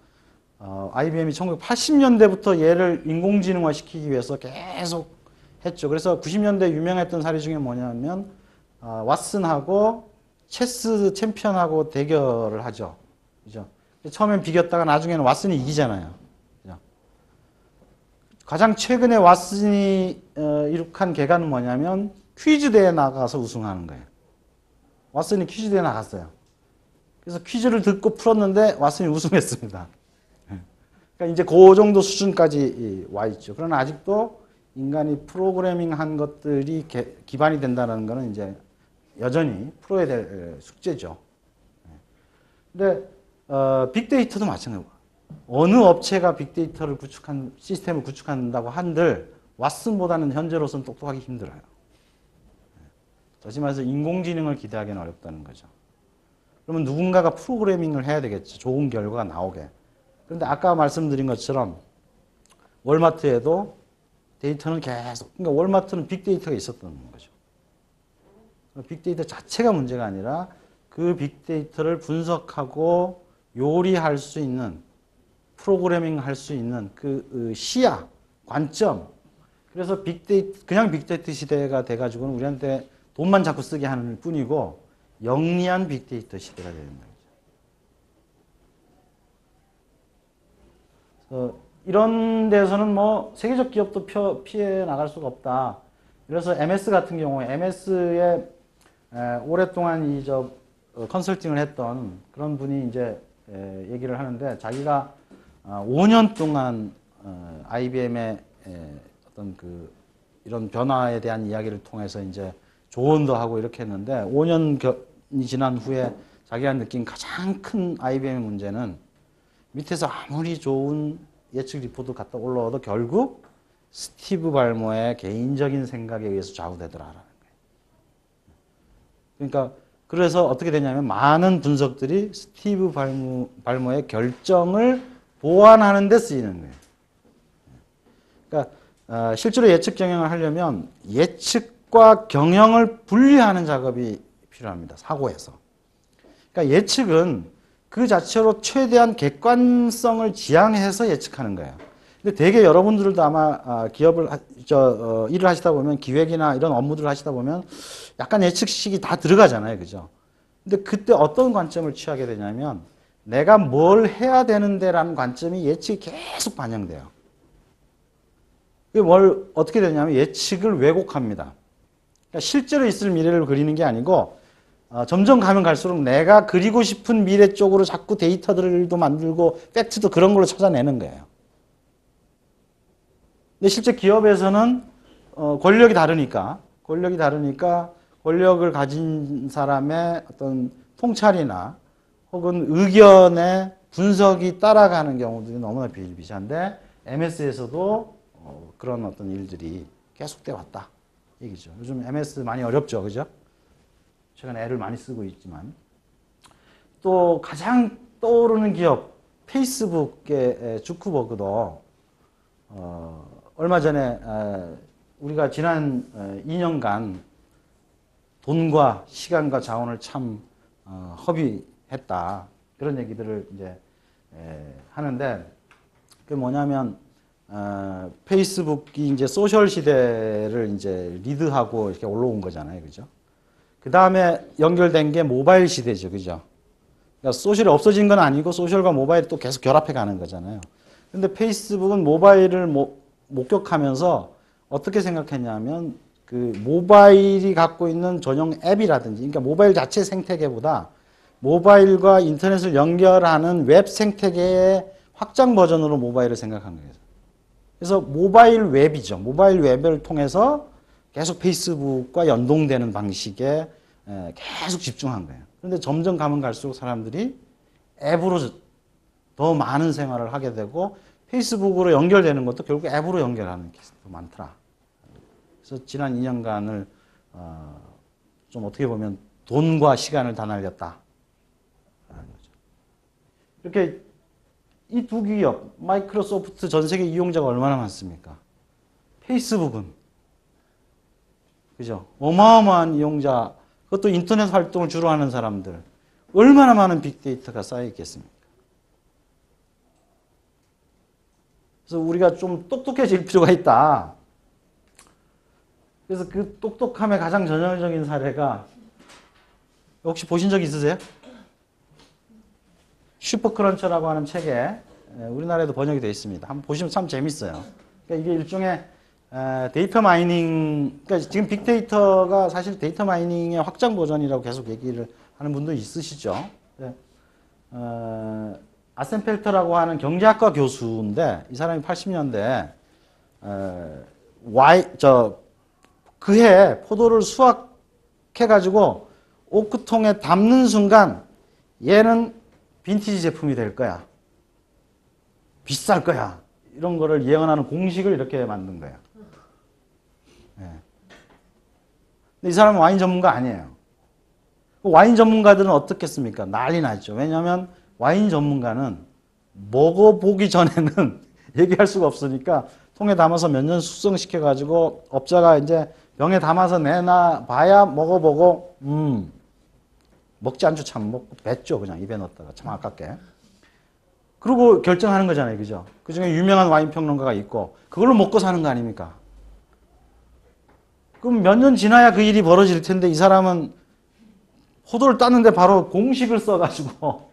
IBM이 1980년대부터 얘를 인공지능화 시키기 위해서 계속 했죠. 그래서 90년대 유명했던 사례 중에 뭐냐면 왓슨하고 체스 챔피언하고 대결을 하죠. 그죠? 처음엔 비겼다가 나중에는 왓슨이 이기잖아요. 그죠? 가장 최근에 왓슨이 이룩한 개가는 뭐냐면 퀴즈 대회에 나가서 우승하는 거예요. 왓슨이 퀴즈 대회에 나갔어요. 그래서 퀴즈를 듣고 풀었는데 왓슨이 우승했습니다. 그러니까 이제 그 정도 수준까지 와 있죠. 그러나 아직도 인간이 프로그래밍 한 것들이 기반이 된다는 것은 이제 여전히 풀어야 될 숙제죠. 근데 빅데이터도 마찬가지고 어느 업체가 빅데이터를 구축한 시스템을 구축한다고 한들 왓슨보다는 현재로서는 똑똑하기 힘들어요. 다시 말해서 인공지능을 기대하기는 어렵다는 거죠. 그러면 누군가가 프로그래밍을 해야 되겠죠. 좋은 결과가 나오게. 그런데 아까 말씀드린 것처럼 월마트에도 데이터는 계속, 그러니까 월마트는 빅데이터가 있었던 거죠. 빅데이터 자체가 문제가 아니라 그 빅데이터를 분석하고 요리할 수 있는, 프로그래밍 할 수 있는 그 시야, 관점. 그래서 그냥 빅데이터 시대가 돼가지고는 우리한테 돈만 자꾸 쓰게 하는 뿐이고 영리한 빅데이터 시대가 되는 거죠. 이런 데서는 뭐 세계적 기업도 피해 나갈 수가 없다. 그래서 MS 같은 경우에 MS에 오랫동안 컨설팅을 했던 그런 분이 이제 얘기를 하는데 자기가 5년 동안 IBM의 어떤 이런 변화에 대한 이야기를 통해서 이제 조언도 하고 이렇게 했는데 5년이 지난 후에 자기가 느낀 가장 큰 IBM의 문제는 밑에서 아무리 좋은 예측 리포트 갖다 올라와도 결국 스티브 발머의 개인적인 생각에 의해서 좌우되더라라는 거예요. 그러니까 그래서 어떻게 되냐면 많은 분석들이 스티브 발머의 결정을 보완하는 데 쓰이는 거예요. 그러니까 실제로 예측 경영을 하려면 예측과 경영을 분리하는 작업이 필요합니다. 사고에서. 그러니까 예측은 그 자체로 최대한 객관성을 지향해서 예측하는 거예요. 근데 대개 여러분들도 아마 기업을 일을 하시다 보면 기획이나 이런 업무들을 하시다 보면 약간 예측식이 다 들어가잖아요. 그죠? 근데 그때 어떤 관점을 취하게 되냐면 내가 뭘 해야 되는데라는 관점이 예측이 계속 반영돼요. 그게 어떻게 되냐면 예측을 왜곡합니다. 그러니까 실제로 있을 미래를 그리는 게 아니고 점점 가면 갈수록 내가 그리고 싶은 미래 쪽으로 자꾸 데이터들도 만들고 팩트도 그런 걸로 찾아내는 거예요. 근데 실제 기업에서는 권력이 다르니까 권력을 가진 사람의 어떤 통찰이나 혹은 의견의 분석이 따라가는 경우들이 너무나 비일비재한데 MS에서도 그런 어떤 일들이 계속돼 왔다 얘기죠. 요즘 MS 많이 어렵죠, 그죠? 최근에 애를 많이 쓰고 있지만 또 가장 떠오르는 기업 페이스북의 주크버그도 얼마 전에 우리가 지난 2년간 돈과 시간과 자원을 참 허비했다 그런 얘기들을 이제 하는데 그게 뭐냐면 페이스북이 이제 소셜 시대를 이제 리드하고 이렇게 올라온 거잖아요, 그죠? 그 다음에 연결된 게 모바일 시대죠. 그죠? 그러니까 소셜이 없어진 건 아니고 소셜과 모바일이 또 계속 결합해 가는 거잖아요. 근데 페이스북은 모바일을 목격하면서 어떻게 생각했냐면 그 모바일이 갖고 있는 전용 앱이라든지 그러니까 모바일 자체 생태계보다 모바일과 인터넷을 연결하는 웹 생태계에 확장 버전으로 모바일을 생각한 거예요. 그래서 모바일 웹이죠. 모바일 웹을 통해서 계속 페이스북과 연동되는 방식에 계속 집중한 거예요. 그런데 점점 가면 갈수록 사람들이 앱으로 더 많은 생활을 하게 되고 페이스북으로 연결되는 것도 결국 앱으로 연결하는 케이스가 더 많더라. 그래서 지난 2년간을 좀 어떻게 보면 돈과 시간을 다 날렸다. 이렇게 이 두 기업, 마이크로소프트 전 세계 이용자가 얼마나 많습니까? 페이스북은 그죠? 어마어마한 이용자, 그것도 인터넷 활동을 주로 하는 사람들, 얼마나 많은 빅데이터가 쌓여 있겠습니까? 그래서 우리가 좀 똑똑해질 필요가 있다. 그래서 그 똑똑함의 가장 전형적인 사례가 혹시 보신 적 있으세요? 슈퍼크런처라고 하는 책에 우리나라에도 번역이 되어 있습니다. 한번 보시면 참 재밌어요. 그러니까 이게 일종의 데이터 마이닝, 그러니까 지금 빅데이터가 사실 데이터 마이닝의 확장 버전이라고 계속 얘기를 하는 분도 있으시죠. 아센펠터라고 하는 경제학과 교수인데 이 사람이 80년대 그해 포도를 수확해가지고 오크통에 담는 순간 얘는 빈티지 제품이 될 거야. 비쌀 거야. 이런 거를 예언하는 공식을 이렇게 만든 거예요. 네. 근데 이 사람은 와인 전문가 아니에요. 와인 전문가들은 어떻겠습니까? 난리 났죠. 왜냐하면 와인 전문가는 먹어보기 전에는 얘기할 수가 없으니까 통에 담아서 몇 년 숙성시켜가지고 업자가 이제 병에 담아서 내놔 봐야 먹어보고 먹지 않죠. 참 먹고 뱉죠. 그냥 입에 넣었다가 참 아깝게. 그리고 결정하는 거잖아요. 그죠? 그 중에 유명한 와인 평론가가 있고 그걸로 먹고 사는 거 아닙니까? 그럼 몇 년 지나야 그 일이 벌어질 텐데 이 사람은 포도를 땄는데 바로 공식을 써가지고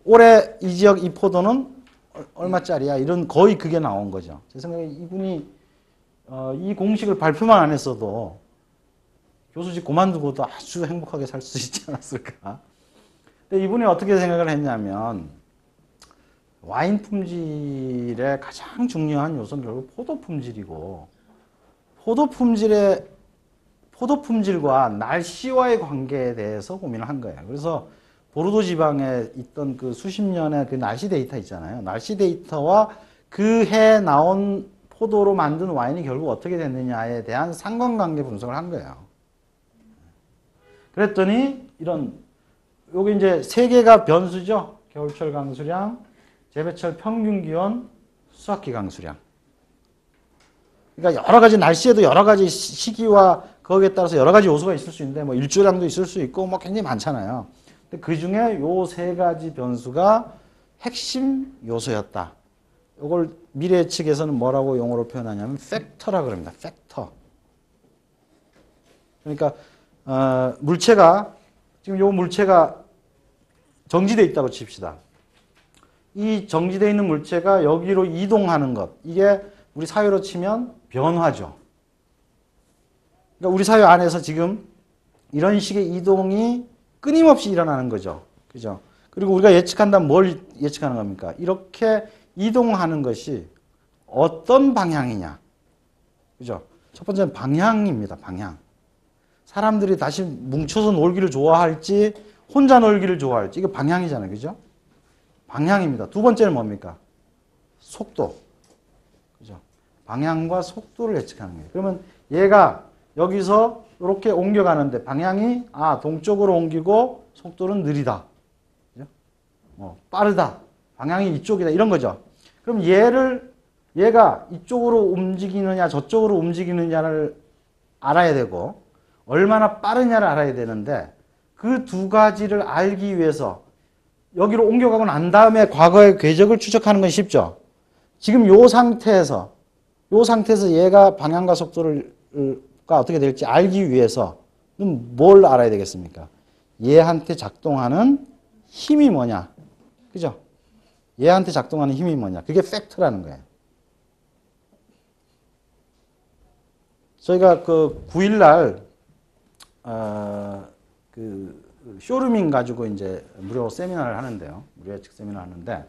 올해 이 지역 이 포도는 얼마짜리야? 이런 거의 그게 나온 거죠. 제 생각에 이분이 이 공식을 발표만 안 했어도 교수직 그만두고도 아주 행복하게 살 수 있지 않았을까. 근데 이분이 어떻게 생각을 했냐면 와인 품질의 가장 중요한 요소는 결국 포도 품질이고 포도 품질과 날씨와의 관계에 대해서 고민을 한 거예요. 그래서 보르도 지방에 있던 그 수십 년의 그 날씨 데이터 있잖아요. 날씨 데이터와 그 해 나온 포도로 만든 와인이 결국 어떻게 됐느냐에 대한 상관관계 분석을 한 거예요. 그랬더니 요게 이제 세 개가 변수죠. 겨울철 강수량, 재배철 평균 기온, 수확기 강수량. 그러니까 여러 가지 날씨에도 여러 가지 시기와 거기에 따라서 여러 가지 요소가 있을 수 있는데 뭐 일조량도 있을 수 있고 뭐 굉장히 많잖아요. 근데 그 중에 요 세 가지 변수가 핵심 요소였다. 이걸 미래 측에서는 뭐라고 용어로 표현하냐면 팩터라 그럽니다. 팩터. 그러니까 물체가 지금 요 물체가 정지되어 있다고 칩시다. 이 정지되어 있는 물체가 여기로 이동하는 것. 이게 우리 사회로 치면 변화죠. 그러니까 우리 사회 안에서 지금 이런 식의 이동이 끊임없이 일어나는 거죠. 그죠? 그리고 우리가 예측한다면 뭘 예측하는 겁니까? 이렇게 이동하는 것이 어떤 방향이냐. 그죠? 첫 번째는 방향입니다. 방향. 사람들이 다시 뭉쳐서 놀기를 좋아할지 혼자 놀기를 좋아할지 이게 방향이잖아요. 그죠? 방향입니다. 두 번째는 뭡니까? 속도. 그죠? 방향과 속도를 예측하는 거예요. 그러면 얘가 여기서 이렇게 옮겨가는데 방향이 동쪽으로 옮기고 속도는 느리다. 그죠? 빠르다. 방향이 이쪽이다. 이런 거죠. 그럼 얘가 이쪽으로 움직이느냐 저쪽으로 움직이느냐를 알아야 되고 얼마나 빠르냐를 알아야 되는데 그 두 가지를 알기 위해서 여기로 옮겨가고 난 다음에 과거의 궤적을 추적하는 건 쉽죠. 지금 요 상태에서 얘가 방향과 속도가 어떻게 될지 알기 위해서는 뭘 알아야 되겠습니까? 얘한테 작동하는 힘이 뭐냐. 그죠? 얘한테 작동하는 힘이 뭐냐. 그게 팩트라는 거예요. 저희가 그 9일날 그 쇼루밍 가지고 이제 무료 세미나를 하는데요. 무료 예측 세미나를 하는데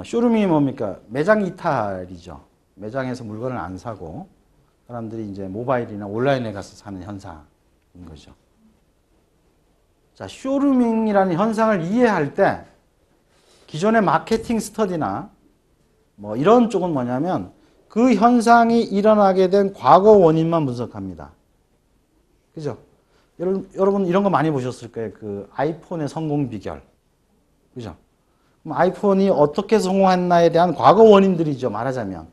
쇼룸이 뭡니까? 매장 이탈이죠. 매장에서 물건을 안 사고 사람들이 이제 모바일이나 온라인에 가서 사는 현상인 거죠. 자, 쇼루밍이라는 현상을 이해할 때 기존의 마케팅 스터디나 뭐 이런 쪽은 뭐냐면 그 현상이 일어나게 된 과거 원인만 분석합니다. 그죠? 여러분 이런 거 많이 보셨을 거예요. 그 아이폰의 성공 비결. 그죠? 그럼 아이폰이 어떻게 성공했나에 대한 과거 원인들이죠. 말하자면.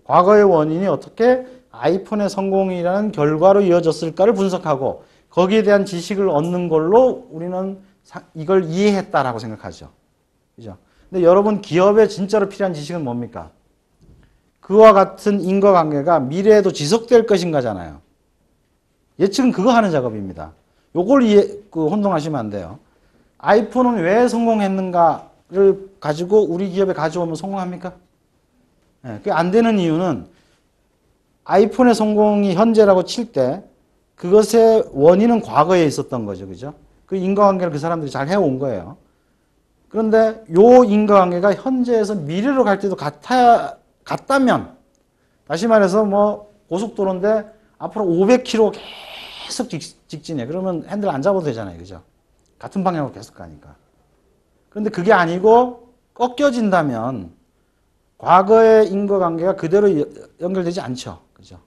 과거의 원인이 어떻게 아이폰의 성공이라는 결과로 이어졌을까를 분석하고 거기에 대한 지식을 얻는 걸로 우리는 이걸 이해했다라고 생각하죠. 그죠? 근데 여러분 기업에 진짜로 필요한 지식은 뭡니까? 그와 같은 인과관계가 미래에도 지속될 것인가잖아요. 예측은 그거 하는 작업입니다. 요걸 혼동하시면 안 돼요. 아이폰은 왜 성공했는가를 가지고 우리 기업에 가져오면 성공합니까? 네, 그게 안 되는 이유는 아이폰의 성공이 현재라고 칠 때 그것의 원인은 과거에 있었던 거죠. 그죠? 그 인과관계를 그 사람들이 잘 해온 거예요. 그런데 요 인과관계가 현재에서 미래로 갈 때도 같다면, 다시 말해서 뭐 고속도로인데 앞으로 500km 계속 직진해. 그러면 핸들 안 잡아도 되잖아요. 그죠? 같은 방향으로 계속 가니까. 그런데 그게 아니고 꺾여진다면 과거의 인과관계가 그대로 연결되지 않죠. 그죠?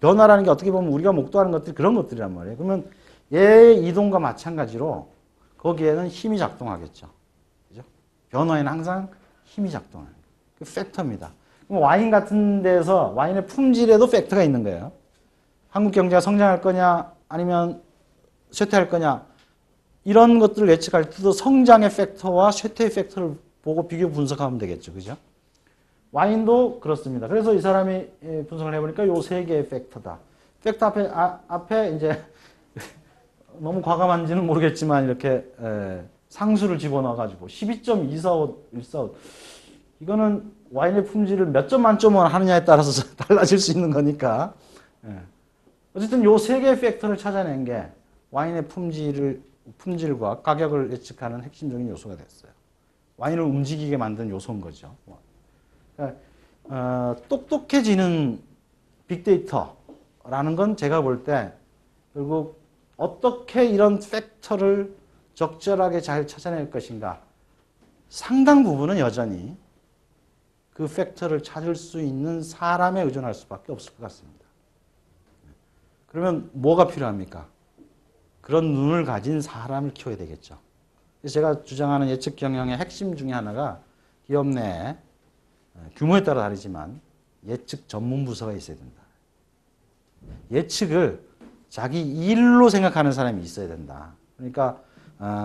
변화라는 게 어떻게 보면 우리가 목도하는 것들이 그런 것들이란 말이에요. 그러면 얘의 이동과 마찬가지로 거기에는 힘이 작동하겠죠. 그죠? 변화에는 항상 힘이 작동하는 거예요. 그 팩터입니다. 그럼 와인 같은 데서 와인의 품질에도 팩터가 있는 거예요. 한국 경제가 성장할 거냐 아니면 쇠퇴할 거냐 이런 것들을 예측할 때도 성장의 팩터와 쇠퇴의 팩터를 보고 비교 분석하면 되겠죠. 그죠? 와인도 그렇습니다. 그래서 이 사람이 분석을 해보니까 요 세 개의 팩터다. 팩터 앞에 이제 너무 과감한지는 모르겠지만 이렇게 상수를 집어넣어가지고 12.245, 145 이거는 와인의 품질을 몇 점 만점을 하느냐에 따라서 달라질 수 있는 거니까 어쨌든 요 세 개의 팩터를 찾아낸 게 와인의 품질과 가격을 예측하는 핵심적인 요소가 됐어요. 와인을 움직이게 만든 요소인 거죠. 그러니까, 똑똑해지는 빅데이터라는 건 제가 볼 때 결국 어떻게 이런 팩터를 적절하게 잘 찾아낼 것인가 상당 부분은 여전히 그 팩터를 찾을 수 있는 사람에 의존할 수밖에 없을 것 같습니다. 그러면 뭐가 필요합니까? 그런 눈을 가진 사람을 키워야 되겠죠. 그래서 제가 주장하는 예측 경영의 핵심 중에 하나가 기업 내에 규모에 따라 다르지만 예측 전문 부서가 있어야 된다. 예측을 자기 일로 생각하는 사람이 있어야 된다. 그러니까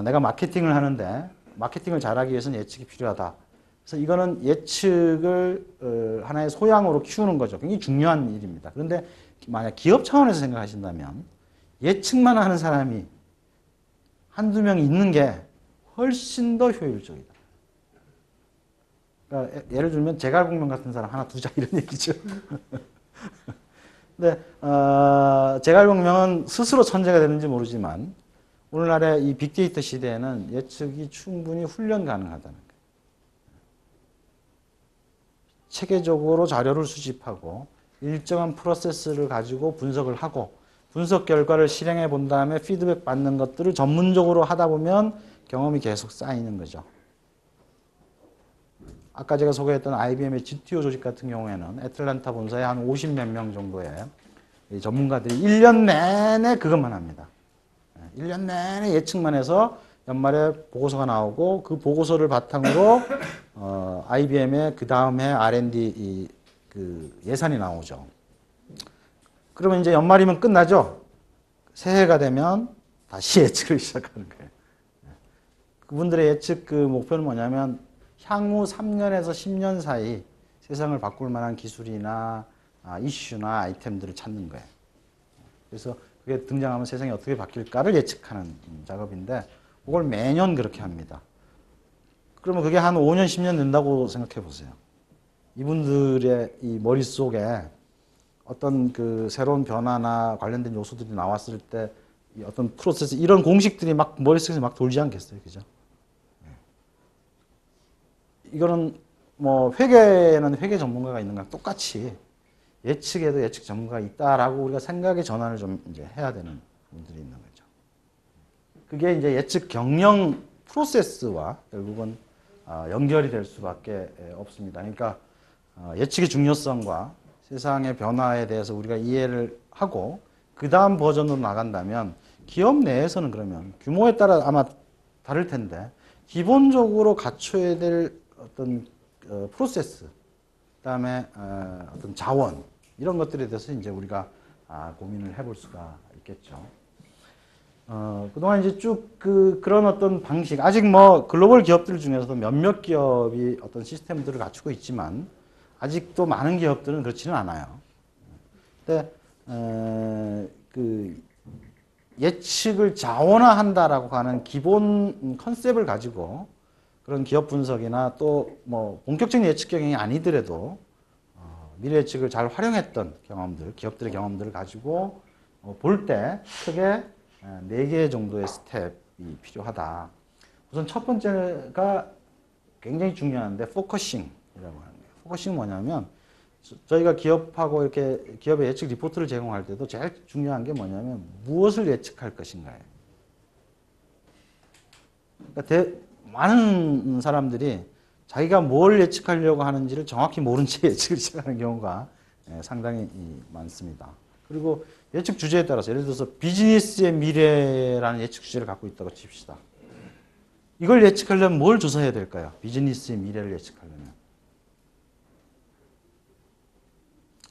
내가 마케팅을 하는데 마케팅을 잘하기 위해서는 예측이 필요하다. 그래서 이거는 예측을 하나의 소양으로 키우는 거죠. 굉장히 중요한 일입니다. 그런데 만약 기업 차원에서 생각하신다면 예측만 하는 사람이 한두 명 있는 게 훨씬 더 효율적이다. 그러니까 예를 들면 제갈공명 같은 사람 하나 두자 이런 얘기죠. 근데 제갈공명은 스스로 천재가 되는지 모르지만 오늘날의 이 빅데이터 시대에는 예측이 충분히 훈련 가능하다는 거예요. 체계적으로 자료를 수집하고 일정한 프로세스를 가지고 분석을 하고 분석 결과를 실행해 본 다음에 피드백 받는 것들을 전문적으로 하다 보면 경험이 계속 쌓이는 거죠. 아까 제가 소개했던 IBM의 GTO 조직 같은 경우에는 애틀랜타 본사에 한 50몇 명 정도의 전문가들이 1년 내내 그것만 합니다. 1년 내내 예측만 해서 연말에 보고서가 나오고 그 보고서를 바탕으로 IBM의 그 다음 해 R&D 그 예산이 나오죠. 그러면 이제 연말이면 끝나죠. 새해가 되면 다시 예측을 시작하는 거예요. 그분들의 예측 그 목표는 뭐냐면 향후 3년에서 10년 사이 세상을 바꿀 만한 기술이나 이슈나 아이템들을 찾는 거예요. 그래서 그게 등장하면 세상이 어떻게 바뀔까를 예측하는 작업인데 그걸 매년 그렇게 합니다. 그러면 그게 한 5년, 10년 된다고 생각해 보세요. 이분들의 이 머릿속에 어떤 그 새로운 변화나 관련된 요소들이 나왔을 때 어떤 프로세스, 이런 공식들이 막 머릿속에서 막 돌지 않겠어요. 그죠? 이거는 뭐 회계에는 회계 전문가가 있는 거랑 똑같이 예측에도 예측 전문가가 있다라고 우리가 생각의 전환을 좀 이제 해야 되는 분들이 있는 거죠. 그게 이제 예측 경영 프로세스와 결국은 연결이 될 수밖에 없습니다. 그러니까 예측의 중요성과 세상의 변화에 대해서 우리가 이해를 하고 그 다음 버전으로 나간다면 기업 내에서는 그러면 규모에 따라 아마 다를 텐데 기본적으로 갖춰야 될 어떤 프로세스, 그다음에 어떤 자원 이런 것들에 대해서 이제 우리가 고민을 해볼 수가 있겠죠. 그동안 이제 쭉 그런 어떤 방식, 아직 뭐 글로벌 기업들 중에서도 몇몇 기업이 어떤 시스템들을 갖추고 있지만 아직도 많은 기업들은 그렇지는 않아요. 근데 그 예측을 자원화한다라고 하는 기본 컨셉을 가지고 그런 기업 분석이나 또 뭐 본격적인 예측 경영이 아니더라도 미래 예측을 잘 활용했던 경험들, 기업들의 경험들을 가지고 볼 때 크게 4개 정도의 스텝이 필요하다. 우선 첫 번째가 굉장히 중요한데 포커싱이라고 하는 거예요. 포커싱은 뭐냐면 저희가 기업하고 이렇게 기업의 예측 리포트를 제공할 때도 제일 중요한 게 뭐냐면 무엇을 예측할 것인가예요. 그러니까 많은 사람들이 자기가 뭘 예측하려고 하는지를 정확히 모른 채 예측을 시작하는 경우가 상당히 많습니다. 그리고 예측 주제에 따라서 예를 들어서 비즈니스의 미래라는 예측 주제를 갖고 있다고 칩시다. 이걸 예측하려면 뭘 조사해야 될까요? 비즈니스의 미래를 예측하려면.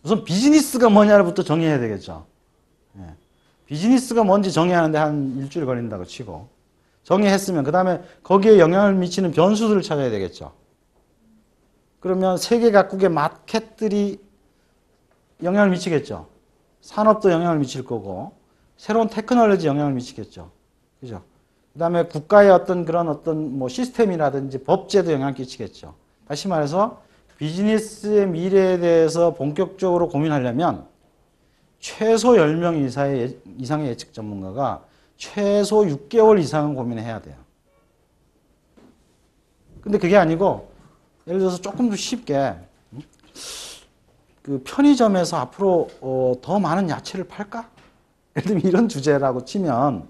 우선 비즈니스가 뭐냐부터 정해야 되겠죠. 비즈니스가 뭔지 정해야 하는데 한 일주일 걸린다고 치고 정의했으면 그 다음에 거기에 영향을 미치는 변수들을 찾아야 되겠죠. 그러면 세계 각국의 마켓들이 영향을 미치겠죠. 산업도 영향을 미칠 거고 새로운 테크놀로지 영향을 미치겠죠. 그죠? 그 다음에 국가의 어떤 그런 어떤 뭐 시스템이라든지 법제도 영향을 끼치겠죠. 다시 말해서 비즈니스의 미래에 대해서 본격적으로 고민하려면 최소 10명 이상의 예측 전문가가 최소 6개월 이상은 고민해야 돼요. 근데 그게 아니고 예를 들어서 조금 더 쉽게 그 편의점에서 앞으로 더 많은 야채를 팔까? 예를 들면 이런 주제라고 치면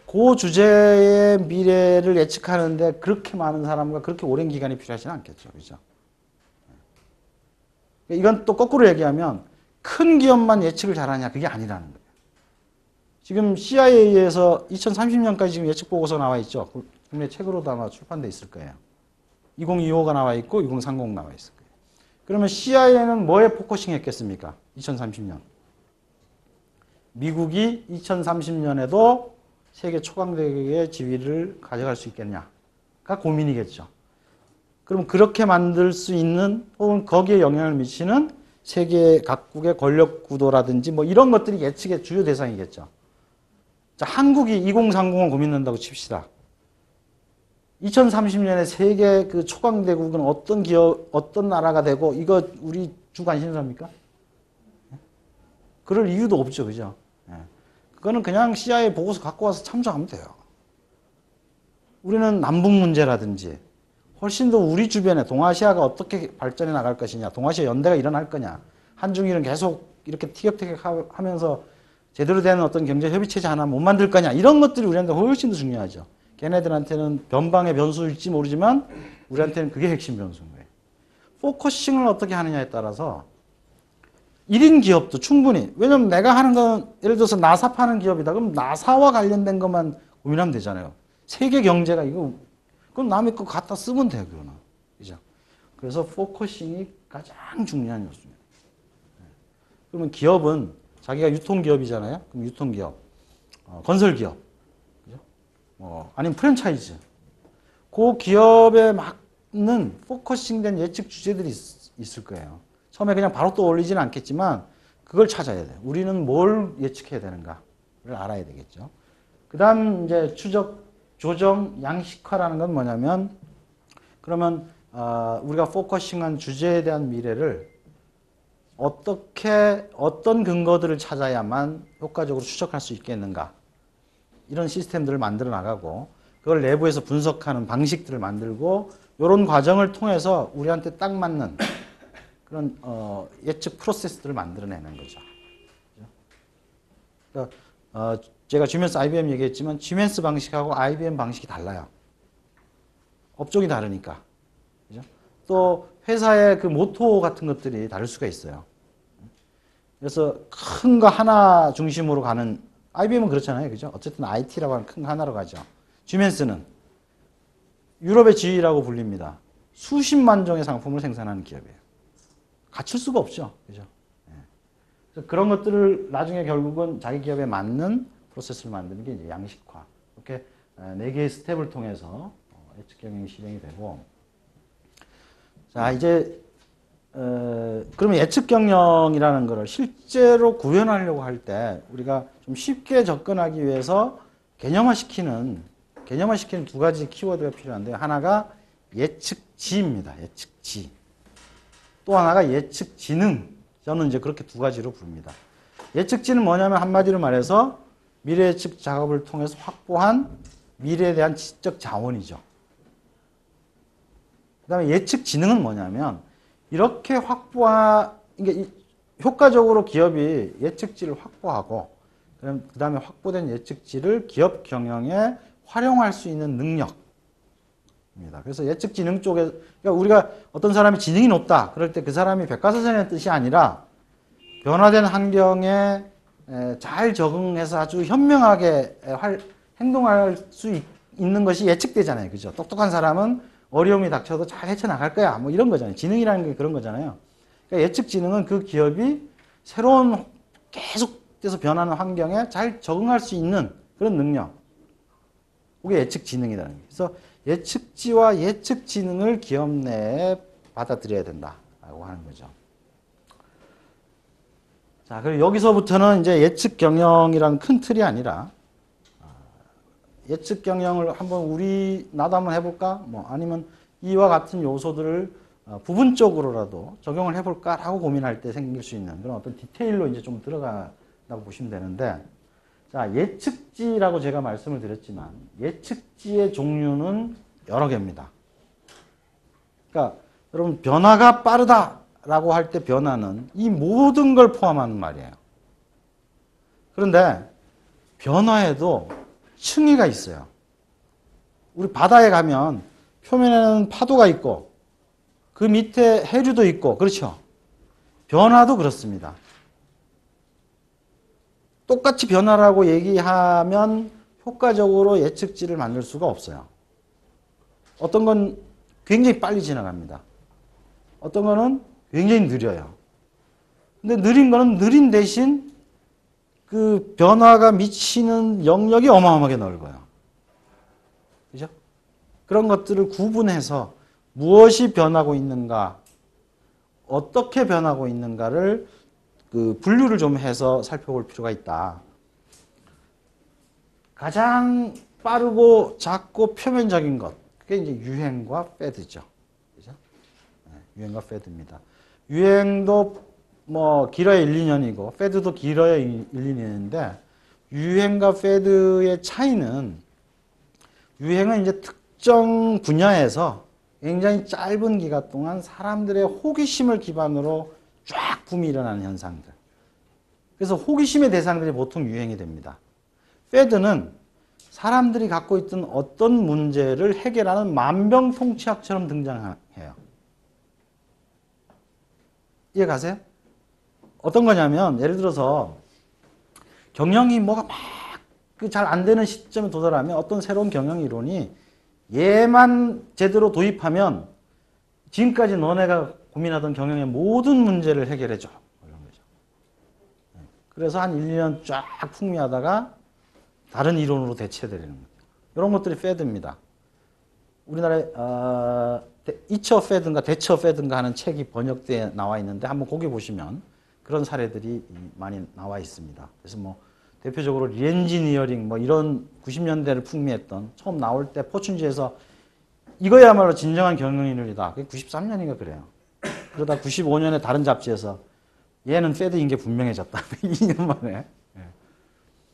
그 주제의 미래를 예측하는데 그렇게 많은 사람과 그렇게 오랜 기간이 필요하지는 않겠죠. 그죠? 이건 또 거꾸로 얘기하면 큰 기업만 예측을 잘하냐 그게 아니라는 거예요. 지금 CIA에서 2030년까지 지금 예측 보고서 나와 있죠. 국내 책으로도 아마 출판돼 있을 거예요. 2025가 나와 있고 2030 나와 있을 거예요. 그러면 CIA는 뭐에 포커싱 했겠습니까? 2030년. 미국이 2030년에도 세계 초강대국의 지위를 가져갈 수 있겠냐가 고민이겠죠. 그럼 그렇게 만들 수 있는 혹은 거기에 영향을 미치는 세계 각국의 권력 구도라든지 뭐 이런 것들이 예측의 주요 대상이겠죠. 자, 한국이 2030을 고민한다고 칩시다. 2030년에 세계 그 초강대국은 어떤 기업, 어떤 나라가 되고 이거 우리 주 관심사입니까? 그럴 이유도 없죠. 그죠? 그거는 그냥 CIA 보고서 갖고 와서 참조하면 돼요. 우리는 남북 문제라든지 훨씬 더 우리 주변에 동아시아가 어떻게 발전해 나갈 것이냐, 동아시아 연대가 일어날 거냐, 한중일은 계속 이렇게 티격태격 하면서 제대로 된 어떤 경제 협의체제 하나 못 만들 거냐, 이런 것들이 우리한테 훨씬 더 중요하죠. 걔네들한테는 변방의 변수일지 모르지만 우리한테는 그게 핵심 변수인 거예요. 포커싱을 어떻게 하느냐에 따라서 1인 기업도 충분히, 왜냐면 내가 하는 건 예를 들어서 나사 파는 기업이다. 그럼 나사와 관련된 것만 고민하면 되잖아요. 세계 경제가 이거, 그럼 남의 거 갖다 쓰면 돼요, 그거는. 그죠? 그래서 포커싱이 가장 중요한 요소입니다. 그러면 기업은 자기가 유통기업이잖아요. 그럼 유통기업, 건설기업, 그죠? 아니면 프랜차이즈. 그 기업에 맞는 포커싱된 예측 주제들이 있을 거예요. 처음에 그냥 바로 떠올리지는 않겠지만 그걸 찾아야 돼요. 우리는 뭘 예측해야 되는가를 알아야 되겠죠. 그 다음 이제 추적, 조정, 양식화라는 건 뭐냐면 그러면 우리가 포커싱한 주제에 대한 미래를 어떻게 어떤 근거들을 찾아야만 효과적으로 추적할 수 있겠는가 이런 시스템들을 만들어 나가고 그걸 내부에서 분석하는 방식들을 만들고 이런 과정을 통해서 우리한테 딱 맞는 그런 예측 프로세스들을 만들어내는 거죠. 그러니까 제가 지멘스 IBM 얘기했지만 지멘스 방식하고 IBM 방식이 달라요. 업종이 다르니까. 그죠? 또 회사의 그 모토 같은 것들이 다를 수가 있어요. 그래서 큰 거 하나 중심으로 가는 IBM은 그렇잖아요. 그죠? 어쨌든 IT라고 하는 큰 거 하나로 가죠. 지멘스는 유럽의 지위라고 불립니다. 수십만 종의 상품을 생산하는 기업이에요. 갖출 수가 없죠. 그죠? 그래서 그런 것들을 나중에 결국은 자기 기업에 맞는 프로세스를 만드는 게 이제 양식화. 이렇게 네 개의 스텝을 통해서 예측 경영이 실행이 되고. 자, 이제 그러면 예측 경영이라는 것을 실제로 구현하려고 할 때 우리가 좀 쉽게 접근하기 위해서 개념화시키는 두 가지 키워드가 필요한데요. 하나가 예측지입니다. 예측지. 또 하나가 예측지능. 저는 이제 그렇게 두 가지로 부릅니다. 예측지는 뭐냐면 한마디로 말해서 미래 예측 작업을 통해서 확보한 미래에 대한 지적 자원이죠. 그 다음에 예측지능은 뭐냐면 이렇게 그러니까 효과적으로 기업이 예측지를 확보하고 그 다음에 확보된 예측지를 기업 경영에 활용할 수 있는 능력입니다. 그래서 예측지능 쪽에 그러니까 우리가 어떤 사람이 지능이 높다 그럴 때 그 사람이 백과사전의 뜻이 아니라 변화된 환경에 잘 적응해서 아주 현명하게 행동할 수 있는 것이 예측되잖아요. 그죠? 똑똑한 사람은 어려움이 닥쳐도 잘 헤쳐나갈 거야. 뭐 이런 거잖아요. 지능이라는 게 그런 거잖아요. 그러니까 예측 지능은 그 기업이 새로운 계속해서 변하는 환경에 잘 적응할 수 있는 그런 능력. 그게 예측 지능이라는 거예요. 그래서 예측지와 예측 지능을 기업 내에 받아들여야 된다라고 하는 거죠. 자, 그리고 여기서부터는 이제 예측 경영이라는 큰 틀이 아니라 예측 경영을 나도 한번 해볼까? 뭐 아니면 이와 같은 요소들을 부분적으로라도 적용을 해볼까라고 고민할 때 생길 수 있는 그런 어떤 디테일로 이제 좀 들어간다고 보시면 되는데, 자, 예측지라고 제가 말씀을 드렸지만 예측지의 종류는 여러 개입니다. 그러니까 여러분 변화가 빠르다라고 할 때 변화는 이 모든 걸 포함하는 말이에요. 그런데 변화에도 층위가 있어요. 우리 바다에 가면 표면에는 파도가 있고 그 밑에 해류도 있고 그렇죠. 변화도 그렇습니다. 똑같이 변화라고 얘기하면 효과적으로 예측지를 만들 수가 없어요. 어떤 건 굉장히 빨리 지나갑니다. 어떤 거는 굉장히 느려요. 근데 느린 거는 느린 대신 그 변화가 미치는 영역이 어마어마하게 넓어요. 그죠? 그런 것들을 구분해서 무엇이 변하고 있는가, 어떻게 변하고 있는가를 그 분류를 좀 해서 살펴볼 필요가 있다. 가장 빠르고 작고 표면적인 것, 그게 이제 유행과 패드죠. 그죠? 유행과 패드입니다. 유행도 뭐 길어야 1, 2년이고 패드도 길어야 1, 2년인데 유행과 패드의 차이는 유행은 이제 특정 분야에서 굉장히 짧은 기간 동안 사람들의 호기심을 기반으로 쫙 붐이 일어나는 현상들. 그래서 호기심의 대상들이 보통 유행이 됩니다. 패드는 사람들이 갖고 있던 어떤 문제를 해결하는 만병통치약처럼 등장해요. 이해 가세요? 어떤 거냐면 예를 들어서 경영이 뭐가 막 잘 안 되는 시점에 도달하면 어떤 새로운 경영 이론이 얘만 제대로 도입하면 지금까지 너네가 고민하던 경영의 모든 문제를 해결해 줘. 이런 거죠. 그래서 한 1, 2년 쫙 풍미하다가 다른 이론으로 대체되는 거예요. 이런 것들이 패드입니다. 우리나라에 이처 패드인가 대처 패드인가 하는 책이 번역되어 나와 있는데 한번 거기 보시면 그런 사례들이 많이 나와 있습니다. 그래서 뭐 대표적으로 리엔지니어링 뭐 이런 90년대를 풍미했던 처음 나올 때 포춘지에서 이거야말로 진정한 경영 이론이다. 그게 93년인가 그래요. 그러다 95년에 다른 잡지에서 얘는 패드인 게 분명해졌다. 2년 만에.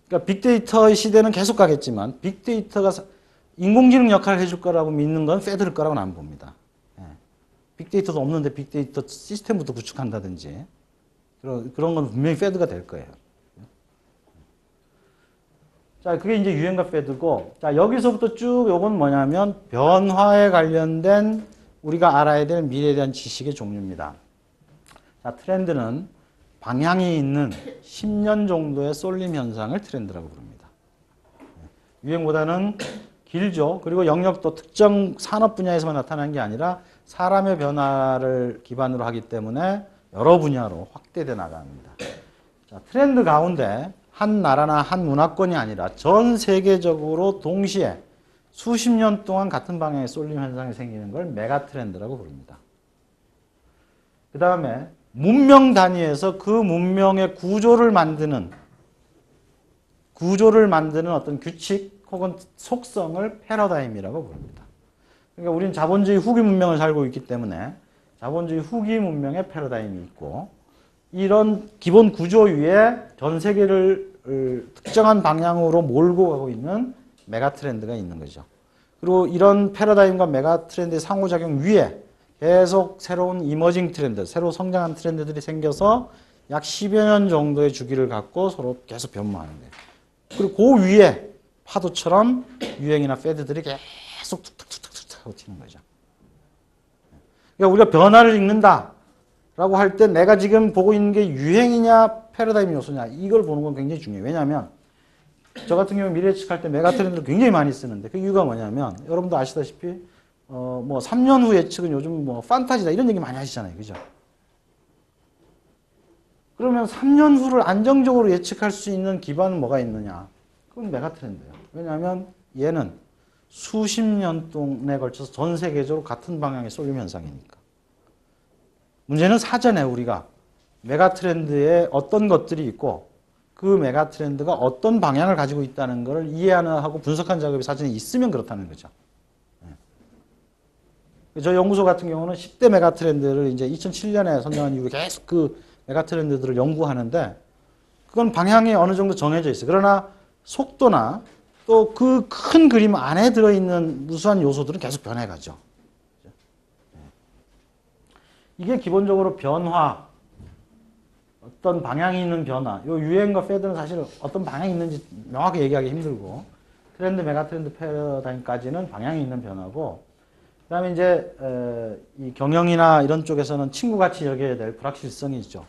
그러니까 빅데이터의 시대는 계속 가겠지만 빅데이터가 인공지능 역할을 해줄 거라고 믿는 건 페드일 거라고는 안 봅니다. 예. 빅데이터도 없는데 빅데이터 시스템부터 구축한다든지 그런 건 분명히 페드가 될 거예요. 자, 그게 이제 유행과 페드고, 자, 여기서부터 쭉 요건 뭐냐면 변화에 관련된 우리가 알아야 될 미래에 대한 지식의 종류입니다. 자, 트렌드는 방향이 있는 10년 정도의 쏠림 현상을 트렌드라고 부릅니다. 유행보다는 길죠. 그리고 영역도 특정 산업 분야에서만 나타나는 게 아니라 사람의 변화를 기반으로 하기 때문에 여러 분야로 확대돼 나갑니다. 자, 트렌드 가운데 한 나라나 한 문화권이 아니라 전 세계적으로 동시에 수십 년 동안 같은 방향의 쏠림 현상이 생기는 걸 메가 트렌드라고 부릅니다. 그 다음에 문명 단위에서 그 문명의 구조를 만드는 어떤 규칙 혹은 속성을 패러다임이라고 부릅니다. 그러니까 우리는 자본주의 후기 문명을 살고 있기 때문에 자본주의 후기 문명의 패러다임이 있고, 이런 기본 구조 위에 전 세계를 특정한 방향으로 몰고 가고 있는 메가 트렌드가 있는 거죠. 그리고 이런 패러다임과 메가 트렌드의 상호작용 위에 계속 새로운 이머징 트렌드, 새로 성장한 트렌드들이 생겨서 약 10여 년 정도의 주기를 갖고 서로 계속 변모하는 거예요. 그리고 그 위에 파도처럼 유행이나 패드들이 계속 툭툭툭툭툭 하고 튀는 거죠. 그러니까 우리가 변화를 읽는다라고 할 때 내가 지금 보고 있는 게 유행이냐 패러다임 요소냐 이걸 보는 건 굉장히 중요해요. 왜냐하면 저 같은 경우 미래 예측할 때 메가 트렌드를 굉장히 많이 쓰는데 그 이유가 뭐냐면 여러분도 아시다시피 뭐 3년 후 예측은 요즘 뭐 판타지다 이런 얘기 많이 하시잖아요. 그죠? 그러면 3년 후를 안정적으로 예측할 수 있는 기반은 뭐가 있느냐? 그건 메가 트렌드예요. 왜냐하면 얘는 수십 년 동안에 걸쳐서 전 세계적으로 같은 방향의 쏠림 현상이니까. 문제는 사전에 우리가 메가 트렌드에 어떤 것들이 있고 그 메가 트렌드가 어떤 방향을 가지고 있다는 것을 이해하는 하고 분석한 작업이 사전에 있으면 그렇다는 거죠. 저 연구소 같은 경우는 10대 메가 트렌드를 이제 2007년에 선정한 이후에 계속 그 메가 트렌드들을 연구하는데 그건 방향이 어느 정도 정해져 있어요. 그러나 속도나 또 그 큰 그림 안에 들어있는 무수한 요소들은 계속 변해가죠. 이게 기본적으로 변화, 어떤 방향이 있는 변화, 요 유행과 패드는 사실 어떤 방향이 있는지 명확히 얘기하기 힘들고 트렌드, 메가 트렌드 패러다임까지는 방향이 있는 변화고, 그 다음에 이제 이 경영이나 이런 쪽에서는 친구같이 여겨야 될 불확실성이 있죠.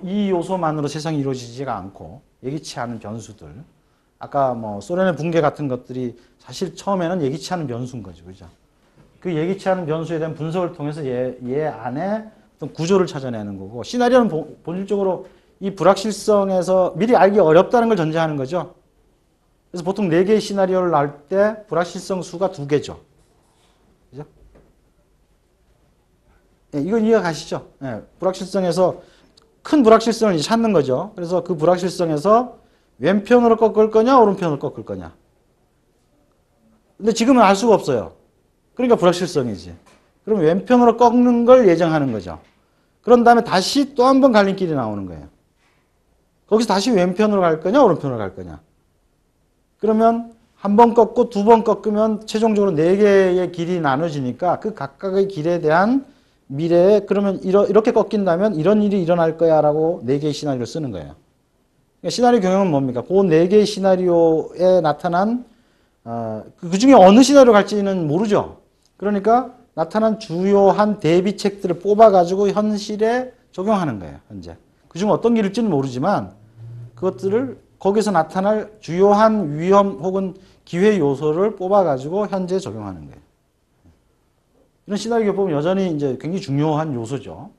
이 요소만으로 세상이 이루어지지가 않고 예기치 않은 변수들. 아까 뭐 소련의 붕괴 같은 것들이 사실 처음에는 예기치 않은 변수인 거죠. 그죠? 그 예기치 않은 변수에 대한 분석을 통해서 얘 안에 어떤 구조를 찾아내는 거고, 시나리오는 본질적으로 이 불확실성에서 미리 알기 어렵다는 걸 전제하는 거죠. 그래서 보통 4개의 시나리오를 나올 때 불확실성 수가 2개죠. 그죠? 네, 이건 이해가 가시죠? 네, 불확실성에서 큰 불확실성을 이제 찾는 거죠. 그래서 그 불확실성에서 왼편으로 꺾을 거냐, 오른편으로 꺾을 거냐. 근데 지금은 알 수가 없어요. 그러니까 불확실성이지. 그럼 왼편으로 꺾는 걸 예정하는 거죠. 그런 다음에 다시 또 한 번 갈림길이 나오는 거예요. 거기서 다시 왼편으로 갈 거냐, 오른편으로 갈 거냐. 그러면 한 번 꺾고 2번 꺾으면 최종적으로 4개의 길이 나눠지니까 그 각각의 길에 대한 미래에 그러면 이렇게 꺾인다면 이런 일이 일어날 거야 라고 4개의 시나리오를 쓰는 거예요. 그러니까 시나리오 경영은 뭡니까? 그 4개의 시나리오에 나타난 그 중에 어느 시나리오 갈지는 모르죠. 그러니까 나타난 주요한 대비책들을 뽑아가지고 현실에 적용하는 거예요. 현재. 그중 어떤 길일지는 모르지만 그것들을 거기서 나타날 주요한 위험 혹은 기회 요소를 뽑아가지고 현재 적용하는 거예요. 이런 시나리오 보면 여전히 이제 굉장히 중요한 요소죠.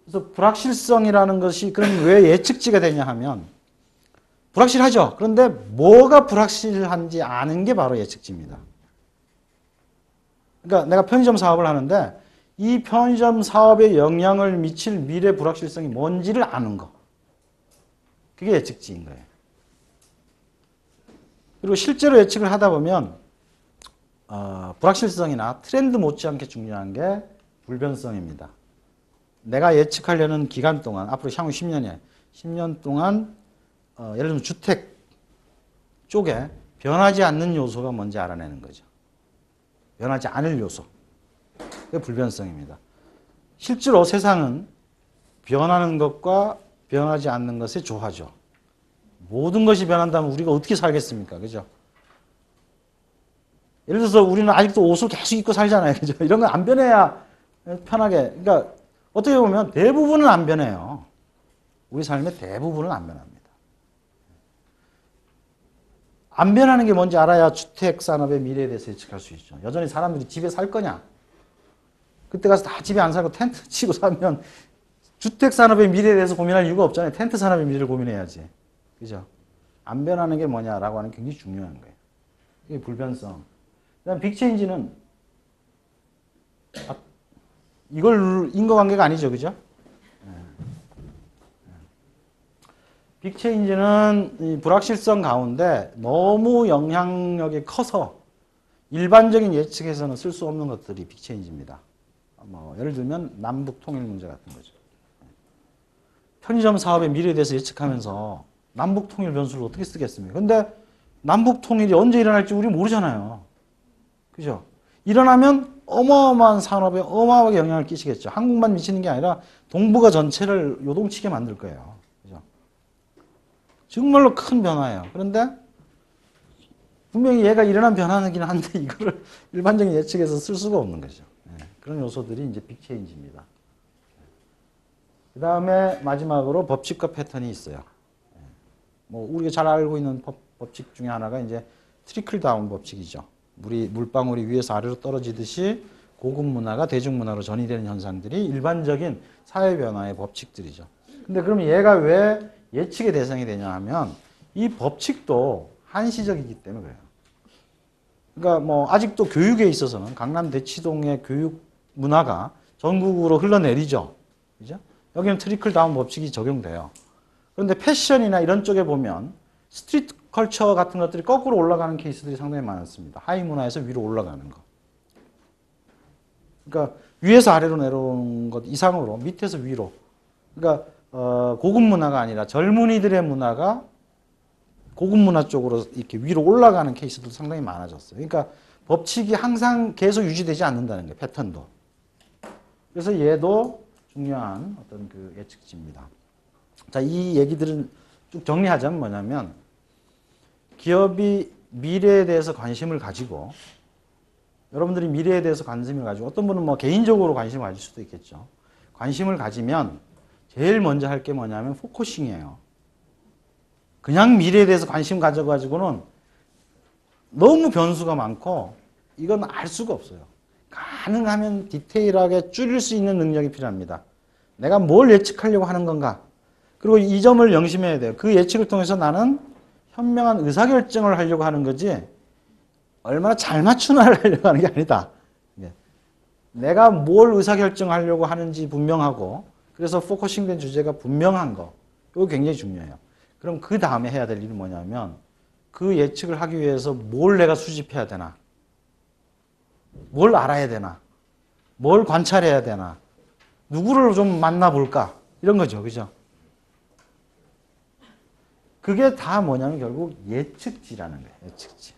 그래서 불확실성이라는 것이 그럼 왜 예측지가 되냐 하면 불확실하죠. 그런데 뭐가 불확실한지 아는 게 바로 예측지입니다. 그러니까 내가 편의점 사업을 하는데 이 편의점 사업에 영향을 미칠 미래 불확실성이 뭔지를 아는 거. 그게 예측지인 거예요. 그리고 실제로 예측을 하다 보면 불확실성이나 트렌드 못지않게 중요한 게 불변성입니다. 내가 예측하려는 기간 동안, 앞으로 향후 10년 동안 예를 들면 주택 쪽에 변하지 않는 요소가 뭔지 알아내는 거죠. 변하지 않을 요소. 그게 불변성입니다. 실제로 세상은 변하는 것과 변하지 않는 것의 조화죠. 모든 것이 변한다면 우리가 어떻게 살겠습니까? 그죠? 예를 들어서 우리는 아직도 옷을 계속 입고 살잖아요. 그죠? 이런 건 안 변해야 편하게. 그러니까 어떻게 보면 대부분은 안 변해요. 우리 삶의 대부분은 안 변합니다. 안 변하는 게 뭔지 알아야 주택 산업의 미래에 대해서 예측할 수 있죠. 여전히 사람들이 집에 살 거냐? 그때 가서 다 집에 안 살고 텐트 치고 살면 주택 산업의 미래에 대해서 고민할 이유가 없잖아요. 텐트 산업의 미래를 고민해야지. 그죠? 안 변하는 게 뭐냐라고 하는 게 굉장히 중요한 거예요. 이게 불변성. 그다음 빅체인지는 이걸 인과관계가 아니죠. 그죠? 빅체인지는 이 불확실성 가운데 너무 영향력이 커서 일반적인 예측에서는 쓸 수 없는 것들이 빅체인지입니다. 뭐 예를 들면 남북 통일 문제 같은 거죠. 편의점 사업의 미래에 대해서 예측하면서 남북 통일 변수를 어떻게 쓰겠습니까? 근데 남북 통일이 언제 일어날지 우리 모르잖아요. 그죠? 일어나면 어마어마한 산업에 어마어마하게 영향을 끼치겠죠. 한국만 미치는 게 아니라 동북아 전체를 요동치게 만들 거예요. 그죠? 정말로 큰 변화예요. 그런데 분명히 얘가 일어난 변화이긴 한데 이거를 일반적인 예측에서 쓸 수가 없는 거죠. 그런 요소들이 이제 빅체인지입니다. 그 다음에 마지막으로 법칙과 패턴이 있어요. 뭐 우리가 잘 알고 있는 법칙 중에 하나가 이제 트리클 다운 법칙이죠. 물방울이 위에서 아래로 떨어지듯이 고급 문화가 대중 문화로 전이되는 현상들이 일반적인 사회 변화의 법칙들이죠. 근데 그럼 얘가 왜 예측의 대상이 되냐 하면 이 법칙도 한시적이기 때문에 그래요. 그러니까 뭐 아직도 교육에 있어서는 강남 대치동의 교육 문화가 전국으로 흘러내리죠. 그죠? 여기는 트리클 다운 법칙이 적용돼요. 그런데 패션이나 이런 쪽에 보면 스트리트 컬처 같은 것들이 거꾸로 올라가는 케이스들이 상당히 많았습니다. 하위 문화에서 위로 올라가는 거. 그러니까 위에서 아래로 내려오는 것 이상으로 밑에서 위로. 그러니까 고급 문화가 아니라 젊은이들의 문화가 고급 문화 쪽으로 이렇게 위로 올라가는 케이스도 상당히 많아졌어요. 그러니까 법칙이 항상 계속 유지되지 않는다는 거예요. 패턴도. 그래서 얘도 중요한 어떤 그 예측지입니다. 자, 이 얘기들은 쭉 정리하자면 뭐냐면 기업이 미래에 대해서 관심을 가지고 여러분들이 미래에 대해서 관심을 가지고 어떤 분은 뭐 개인적으로 관심을 가질 수도 있겠죠. 관심을 가지면 제일 먼저 할 게 뭐냐면 포커싱이에요. 그냥 미래에 대해서 관심 가져가지고는 너무 변수가 많고 이건 알 수가 없어요. 가능하면 디테일하게 줄일 수 있는 능력이 필요합니다. 내가 뭘 예측하려고 하는 건가? 그리고 이 점을 명심해야 돼요. 그 예측을 통해서 나는 현명한 의사결정을 하려고 하는 거지 얼마나 잘 맞추나를 하려고 하는 게 아니다. 내가 뭘 의사결정하려고 하는지 분명하고 그래서 포커싱된 주제가 분명한 거. 이거 굉장히 중요해요. 그럼 그 다음에 해야 될 일은 뭐냐면 그 예측을 하기 위해서 뭘 내가 수집해야 되나? 뭘 알아야 되나? 뭘 관찰해야 되나? 누구를 좀 만나볼까? 이런 거죠. 그죠? 그게 다 뭐냐면 결국 예측지라는 거예요. 예측지.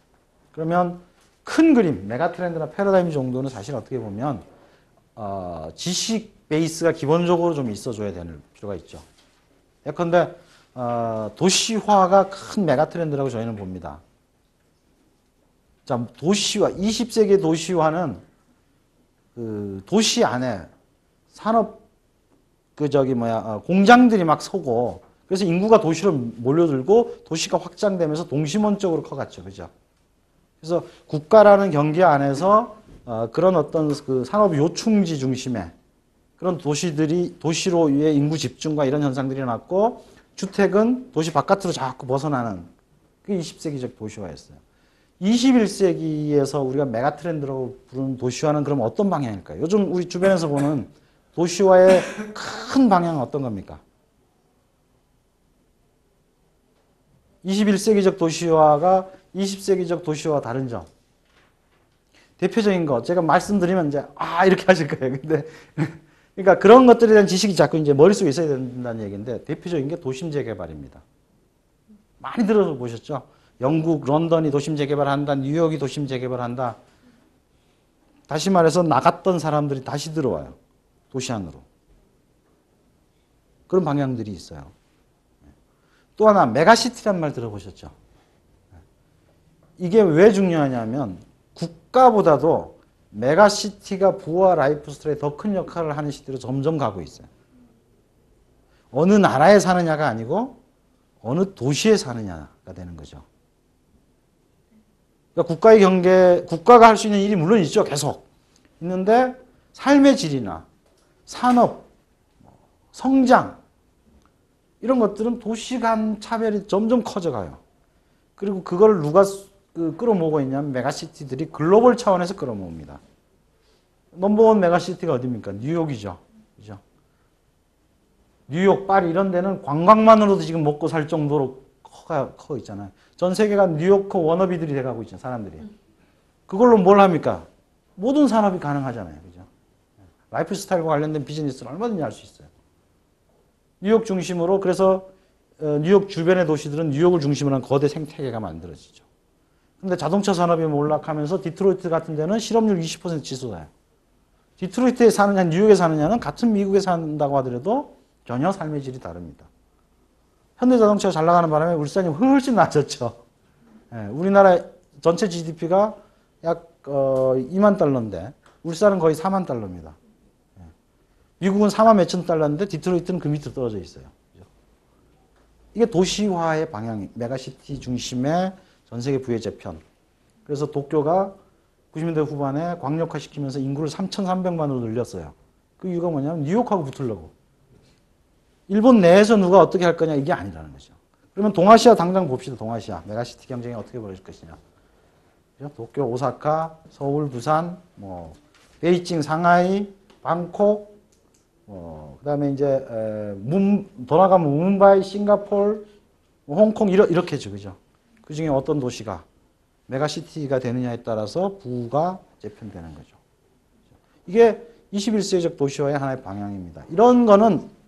그러면 큰 그림, 메가트렌드나 패러다임 정도는 사실 어떻게 보면 지식 베이스가 기본적으로 좀 있어줘야 되는 필요가 있죠. 예컨대 도시화가 큰 메가트렌드라고 저희는 봅니다. 자, 도시화, 20세기의 도시화는 그 도시 안에 산업 공장들이 막 서고 그래서 인구가 도시로 몰려들고 도시가 확장되면서 동심원적으로 커갔죠. 그죠? 그래서 국가라는 경계 안에서 그런 어떤 그 산업 요충지 중심의 그런 도시로의 인구 집중과 이런 현상들이 일어났고 주택은 도시 바깥으로 자꾸 벗어나는 그게 20세기적 도시화였어요. 21세기에서 우리가 메가트렌드라고 부르는 도시화는 그럼 어떤 방향일까요? 요즘 우리 주변에서 보는 도시화의 큰 방향은 어떤 겁니까? 21세기적 도시화가 20세기적 도시화와 다른 점. 대표적인 거 제가 말씀드리면 이제 이렇게 하실 거예요. 근데 그러니까 그런 것들에 대한 지식이 자꾸 이제 머릿속에 있어야 된다는 얘기인데 대표적인 게 도심 재개발입니다. 많이 들어보셨죠? 영국 런던이 도심 재개발한다. 뉴욕이 도심 재개발한다. 다시 말해서 나갔던 사람들이 다시 들어와요. 도시 안으로. 그런 방향들이 있어요. 또 하나 메가시티란 말 들어보셨죠? 이게 왜 중요하냐면 국가보다도 메가시티가 부와 라이프 스타일에 더 큰 역할을 하는 시대로 점점 가고 있어요. 어느 나라에 사느냐가 아니고 어느 도시에 사느냐가 되는 거죠. 그러니까 국가의 경계, 국가가 할 수 있는 일이 물론 있죠. 계속. 있는데 삶의 질이나 산업, 성장 이런 것들은 도시 간 차별이 점점 커져가요. 그리고 그걸 누가 끌어모으고 있냐면 메가시티들이 글로벌 차원에서 끌어모읍니다. 넘버원 메가시티가 어디입니까? 뉴욕이죠. 그죠? 뉴욕, 파리 이런 데는 관광만으로도 지금 먹고 살 정도로 커 있잖아요. 전 세계가 뉴요커 워너비들이 돼가고 있잖아요. 사람들이. 그걸로 뭘 합니까? 모든 산업이 가능하잖아요. 그죠? 라이프 스타일과 관련된 비즈니스를 얼마든지 할 수 있어요. 뉴욕 중심으로 그래서 뉴욕 주변의 도시들은 뉴욕을 중심으로 한 거대 생태계가 만들어지죠. 근데 자동차 산업이 몰락하면서 디트로이트 같은 데는 실업률 20% 치솟아요. 디트로이트에 사느냐 뉴욕에 사느냐는 같은 미국에 산다고 하더라도 전혀 삶의 질이 다릅니다. 현대자동차가 잘 나가는 바람에 울산이 훨씬 낮았죠. 예, 우리나라 전체 GDP가 약 2만 달러인데 울산은 거의 4만 달러입니다. 예. 미국은 4만 몇천 달러인데 디트로이트는 그 밑으로 떨어져 있어요. 그죠? 이게 도시화의 방향이 메가시티 중심의 전 세계 부의 재편. 그래서 도쿄가 90년대 후반에 광역화시키면서 인구를 3,300만으로 늘렸어요. 그 이유가 뭐냐면 뉴욕하고 붙으려고. 일본 내에서 누가 어떻게 할 거냐 이게 아니라는 거죠. 그러면 동아시아 당장 봅시다. 동아시아 메가시티 경쟁이 어떻게 벌어질 것이냐. 그죠? 도쿄, 오사카, 서울, 부산, 뭐 베이징, 상하이, 방콕, 그다음에 이제 더 나가면 뭄바이, 싱가포르, 홍콩 이렇게죠, 그죠? 그 중에 어떤 도시가 메가시티가 되느냐에 따라서 부가 재편되는 거죠. 이게 21세기적 도시화의 하나의 방향입니다. 이런 거는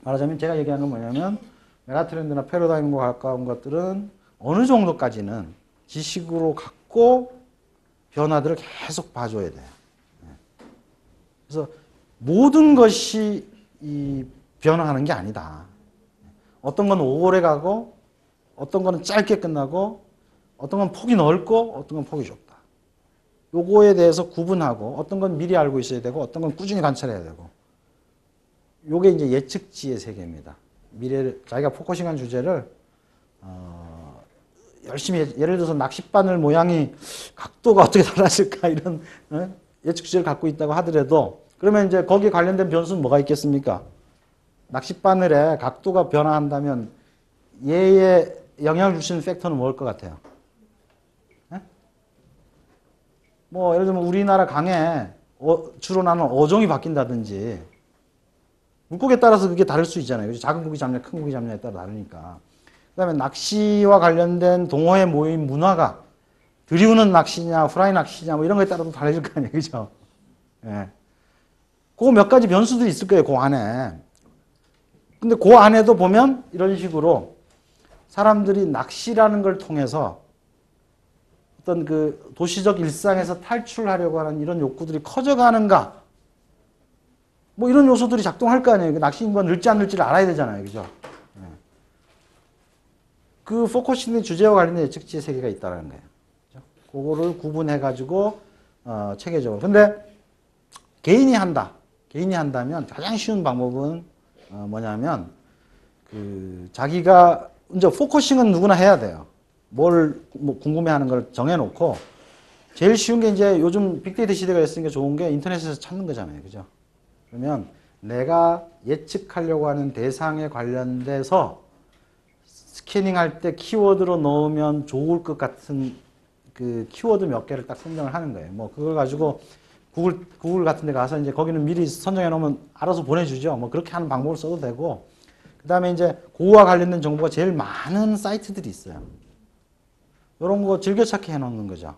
말하자면 제가 얘기하는 건 뭐냐면 메가트렌드나 패러다임과 가까운 것들은 어느 정도까지는 지식으로 갖고 변화들을 계속 봐줘야 돼요. 그래서 모든 것이 변화하는 게 아니다. 어떤 건 오래 가고 어떤 거는 짧게 끝나고 어떤 건 폭이 넓고 어떤 건 폭이 좁다. 요거에 대해서 구분하고 어떤 건 미리 알고 있어야 되고 어떤 건 꾸준히 관찰해야 되고 요게 이제 예측지의 세계입니다. 미래를 자기가 포커싱한 주제를 열심히 예를 들어서 낚싯바늘 모양이 각도가 어떻게 달라질까 이런 예측지를 갖고 있다고 하더라도 그러면 이제 거기에 관련된 변수는 뭐가 있겠습니까? 낚싯바늘의 각도가 변화한다면 얘에 영향을 줄 수 있는 팩터는 뭘 것 같아요? 뭐 예를 들면 우리나라 강에 주로 나는 어종이 바뀐다든지 물고기에 따라서 그게 다를 수 있잖아요. 작은 고기 잡냐 큰 고기 잡냐에 따라 다르니까. 그다음에 낚시와 관련된 동호회 모임 문화가 들이우는 낚시냐 후라이 낚시냐 뭐 이런 거에 따라서 달라질 거 아니에요. 그죠? 예. 그 몇 가지 변수들이 있을 거예요. 그 안에. 근데 그 안에도 보면 이런 식으로 사람들이 낚시라는 걸 통해서 어떤 그 도시적 일상에서 탈출하려고 하는 이런 욕구들이 커져가는가? 뭐 이런 요소들이 작동할 거 아니에요. 낚시 인구가 늘지 안 늘지를 알아야 되잖아요. 그죠? 네. 그 포커싱의 주제와 관련된 예측지의 세계가 있다는 거예요. 그죠? 그거를 구분해가지고, 체계적으로. 근데 개인이 한다면 가장 쉬운 방법은 뭐냐면, 자기가, 이제 포커싱은 누구나 해야 돼요. 뭘 뭐 궁금해하는 걸 정해놓고 제일 쉬운 게 이제 요즘 빅데이터 시대가 됐으니까 좋은 게 인터넷에서 찾는 거잖아요. 그죠? 그러면 내가 예측하려고 하는 대상에 관련돼서 스캐닝할 때 키워드로 넣으면 좋을 것 같은 그 키워드 몇 개를 딱 선정을 하는 거예요. 뭐 그걸 가지고 구글 같은 데 가서 이제 거기는 미리 선정해 놓으면 알아서 보내주죠. 뭐 그렇게 하는 방법을 써도 되고 그 다음에 이제 그거와 관련된 정보가 제일 많은 사이트들이 있어요. 이런 거 즐겨찾기 해놓는 거죠.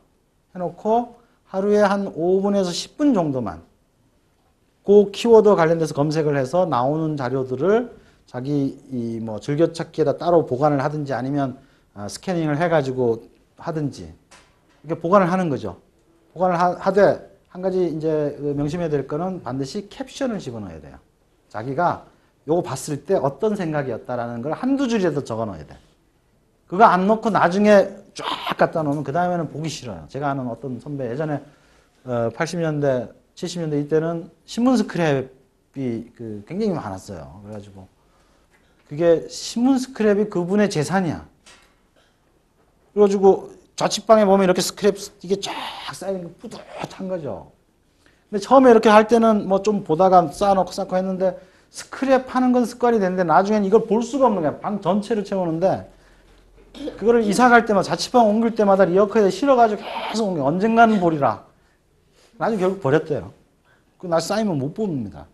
해놓고 하루에 한 5분에서 10분 정도만 그 키워드와 관련돼서 검색을 해서 나오는 자료들을 자기 뭐 즐겨찾기에다 따로 보관을 하든지 아니면 스캐닝을 해가지고 하든지 이렇게 보관을 하는 거죠. 보관을 하되 한 가지 이제 명심해야 될 거는 반드시 캡션을 집어넣어야 돼요. 자기가 요거 봤을 때 어떤 생각이었다라는 걸 한두 줄이라도 적어 넣어야 돼. 그거 안 넣고 나중에 쫙 갖다 놓으면 그 다음에는 보기 싫어요. 제가 아는 어떤 선배 예전에 80년대, 70년대 이때는 신문 스크랩이 굉장히 많았어요. 그래가지고 그게 신문 스크랩이 그분의 재산이야. 그래가지고 자취방에 보면 이렇게 스크랩 이게 쫙 쌓이는 게 뿌듯한 거죠. 근데 처음에 이렇게 할 때는 뭐 좀 보다가 쌓아놓고 쌓고 했는데 스크랩 하는 건 습관이 됐는데 나중엔 이걸 볼 수가 없는 거야. 방 전체를 채우는데 그거를 이사 갈 때마다 자취방 옮길 때마다 리어커에 실어가지고 계속 옮겨. 언젠가는 보리라. 나중에 결국 버렸대요. 그 날 쌓이면 못 봅니다.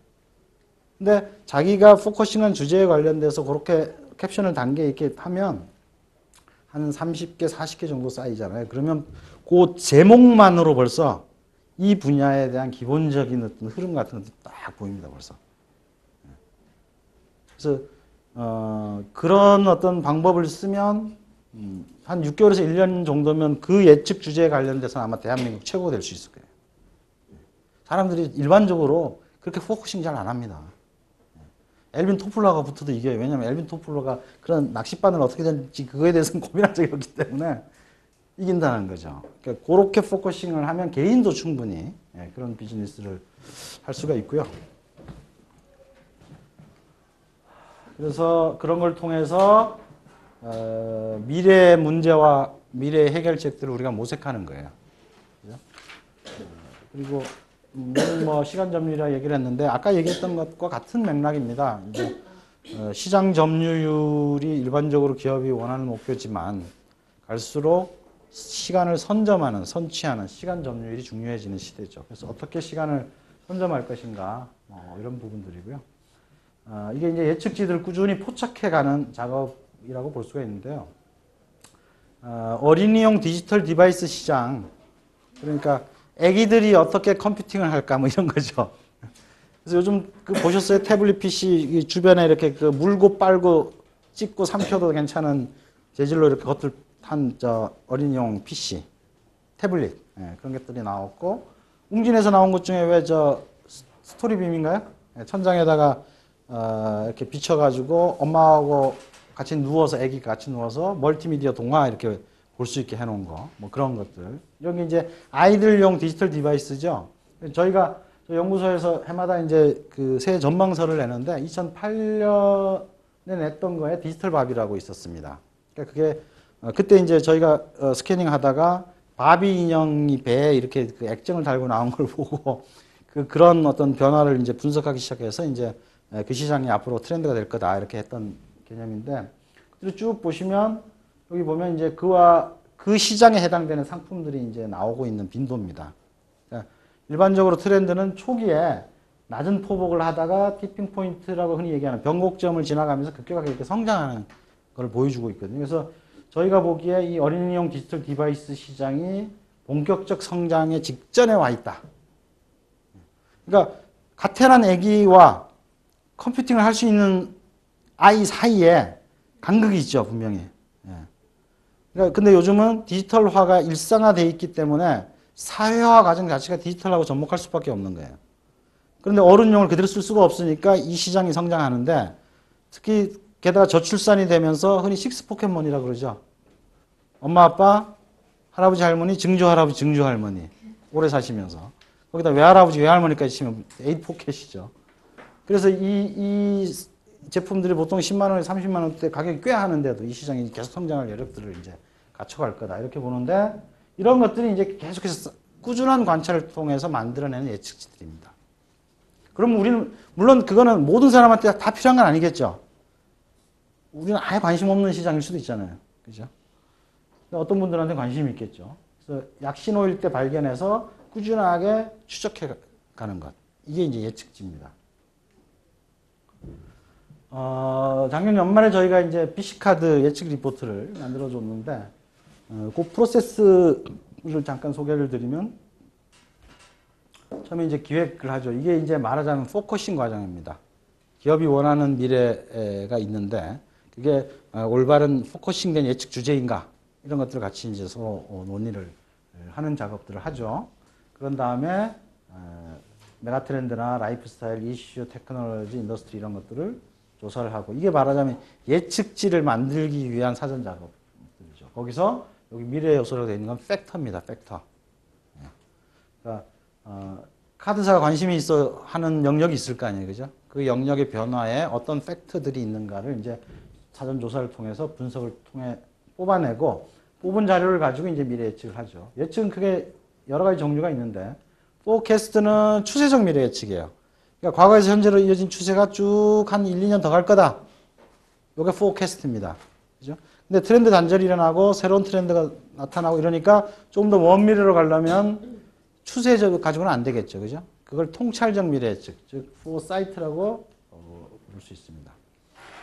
근데 자기가 포커싱한 주제에 관련돼서 그렇게 캡션을 단계 이렇게 하면 한 30개, 40개 정도 쌓이잖아요. 그러면 그 제목만으로 벌써 이 분야에 대한 기본적인 어떤 흐름 같은 것도 딱 보입니다, 벌써. 그래서 그런 어떤 방법을 쓰면 한 6개월에서 1년 정도면 그 예측 주제에 관련돼서 아마 대한민국 최고가 될 수 있을 거예요. 사람들이 일반적으로 그렇게 포커싱 잘 안 합니다. 엘빈 토플러가 붙어도 이겨요. 왜냐하면 엘빈 토플러가 그런 낚싯바늘 어떻게 되는지 그거에 대해서는 고민한 적이 없기 때문에 이긴다는 거죠. 그러니까 그렇게 포커싱을 하면 개인도 충분히 그런 비즈니스를 할 수가 있고요. 그래서 그런 걸 통해서 미래의 문제와 미래의 해결책들을 우리가 모색하는 거예요. 그죠? 그리고 뭐 시간 점유율이라 얘기를 했는데 아까 얘기했던 것과 같은 맥락입니다. 이제 시장 점유율이 일반적으로 기업이 원하는 목표지만 갈수록 시간을 선취하는 시간 점유율이 중요해지는 시대죠. 그래서 어떻게 시간을 선점할 것인가 이런 부분들이고요. 이게 이제 예측치들을 꾸준히 포착해가는 작업이라고 볼 수가 있는데요. 어린이용 디지털 디바이스 시장, 그러니까 애기들이 어떻게 컴퓨팅을 할까 뭐 이런 거죠. 그래서 요즘 보셨어요? 태블릿 PC 주변에 이렇게 물고 빨고 찍고 삼켜도 괜찮은 재질로 이렇게 겉을 탄 어린이용 PC, 태블릿 그런 것들이 나왔고 웅진에서 나온 것 중에 왜 스토리빔인가요? 천장에다가 이렇게 비춰가지고 엄마하고 같이 누워서 애기가 같이 누워서 멀티미디어 동화 이렇게 볼 수 있게 해놓은 거, 뭐 그런 것들. 여기 이제 아이들용 디지털 디바이스죠. 저희가 연구소에서 해마다 이제 그 새 전망서를 내는데 2008년에 냈던 거에 디지털 바비라고 있었습니다. 그러니까 그게 그때 이제 저희가 스캐닝 하다가 바비 인형이 배에 이렇게 그 액정을 달고 나온 걸 보고 그런 어떤 변화를 이제 분석하기 시작해서 이제 그 시장이 앞으로 트렌드가 될 거다 이렇게 했던 개념인데 그대로 쭉 보시면 여기 보면 이제 그 시장에 해당되는 상품들이 이제 나오고 있는 빈도입니다. 그러니까 일반적으로 트렌드는 초기에 낮은 포복을 하다가 티핑 포인트라고 흔히 얘기하는 변곡점을 지나가면서 급격하게 이렇게 성장하는 걸 보여주고 있거든요. 그래서 저희가 보기에 이 어린이용 디지털 디바이스 시장이 본격적 성장의 직전에 와 있다. 그러니까 갓 태어난 아기와 컴퓨팅을 할 수 있는 아이 사이에 간극이 있죠, 분명히. 그러니까 근데 요즘은 디지털화가 일상화되어 있기 때문에 사회화 과정 자체가 디지털하고 접목할 수밖에 없는 거예요. 그런데 어른용을 그대로 쓸 수가 없으니까 이 시장이 성장하는데 특히 게다가 저출산이 되면서 흔히 식스포켓몬이라고 그러죠. 엄마, 아빠, 할아버지, 할머니, 증조 할아버지, 증조 할머니 오래 사시면서 거기다 외할아버지, 외할머니까지 치면 8포켓이죠. 그래서 이 제품들이 보통 10만 원에 30만 원대 가격이 꽤 하는데도 이 시장이 계속 성장할 여력들을 이제 갖춰갈 거다 이렇게 보는데 이런 것들이 이제 계속해서 꾸준한 관찰을 통해서 만들어내는 예측치들입니다. 그럼 우리는 물론 그거는 모든 사람한테 다 필요한 건 아니겠죠. 우리는 아예 관심 없는 시장일 수도 있잖아요. 그죠? 어떤 분들한테 관심이 있겠죠. 그래서 약신호일 때 발견해서 꾸준하게 추적해 가는 것. 이게 이제 예측치입니다. 작년 연말에 저희가 이제 PC카드 예측 리포트를 만들어 줬는데, 그 프로세스를 잠깐 소개를 드리면, 처음에 이제 기획을 하죠. 이게 이제 말하자면 포커싱 과정입니다. 기업이 원하는 미래가 있는데, 그게 올바른 포커싱된 예측 주제인가 이런 것들을 같이 이제 서로 논의를 하는 작업들을 하죠. 그런 다음에 메가트렌드나 라이프스타일, 이슈, 테크놀로지, 인더스트리 이런 것들을 조사를 하고 이게 말하자면 예측지를 만들기 위한 사전 작업들이죠. 거기서 여기 미래 요소로 되어 있는 건 팩터입니다. 팩터. 그러니까 카드사가 관심이 있어 하는 영역이 있을 거 아니에요, 그죠? 그 영역의 변화에 어떤 팩트들이 있는가를 이제 사전 조사를 통해서 분석을 통해 뽑아내고 뽑은 자료를 가지고 이제 미래 예측을 하죠. 예측은 크게 여러 가지 종류가 있는데 포캐스트는 추세적 미래 예측이에요. 그러니까 과거에서 현재로 이어진 추세가 쭉 한 1, 2년 더 갈 거다. 이게 포캐스트입니다. 그죠? 근데 트렌드 단절이 일어나고 새로운 트렌드가 나타나고 이러니까 좀 더 먼 미래로 가려면 추세적 가지고는 안 되겠죠. 그죠? 그걸 통찰적 미래 예측, 즉 포사이트라고 부를 수 있습니다.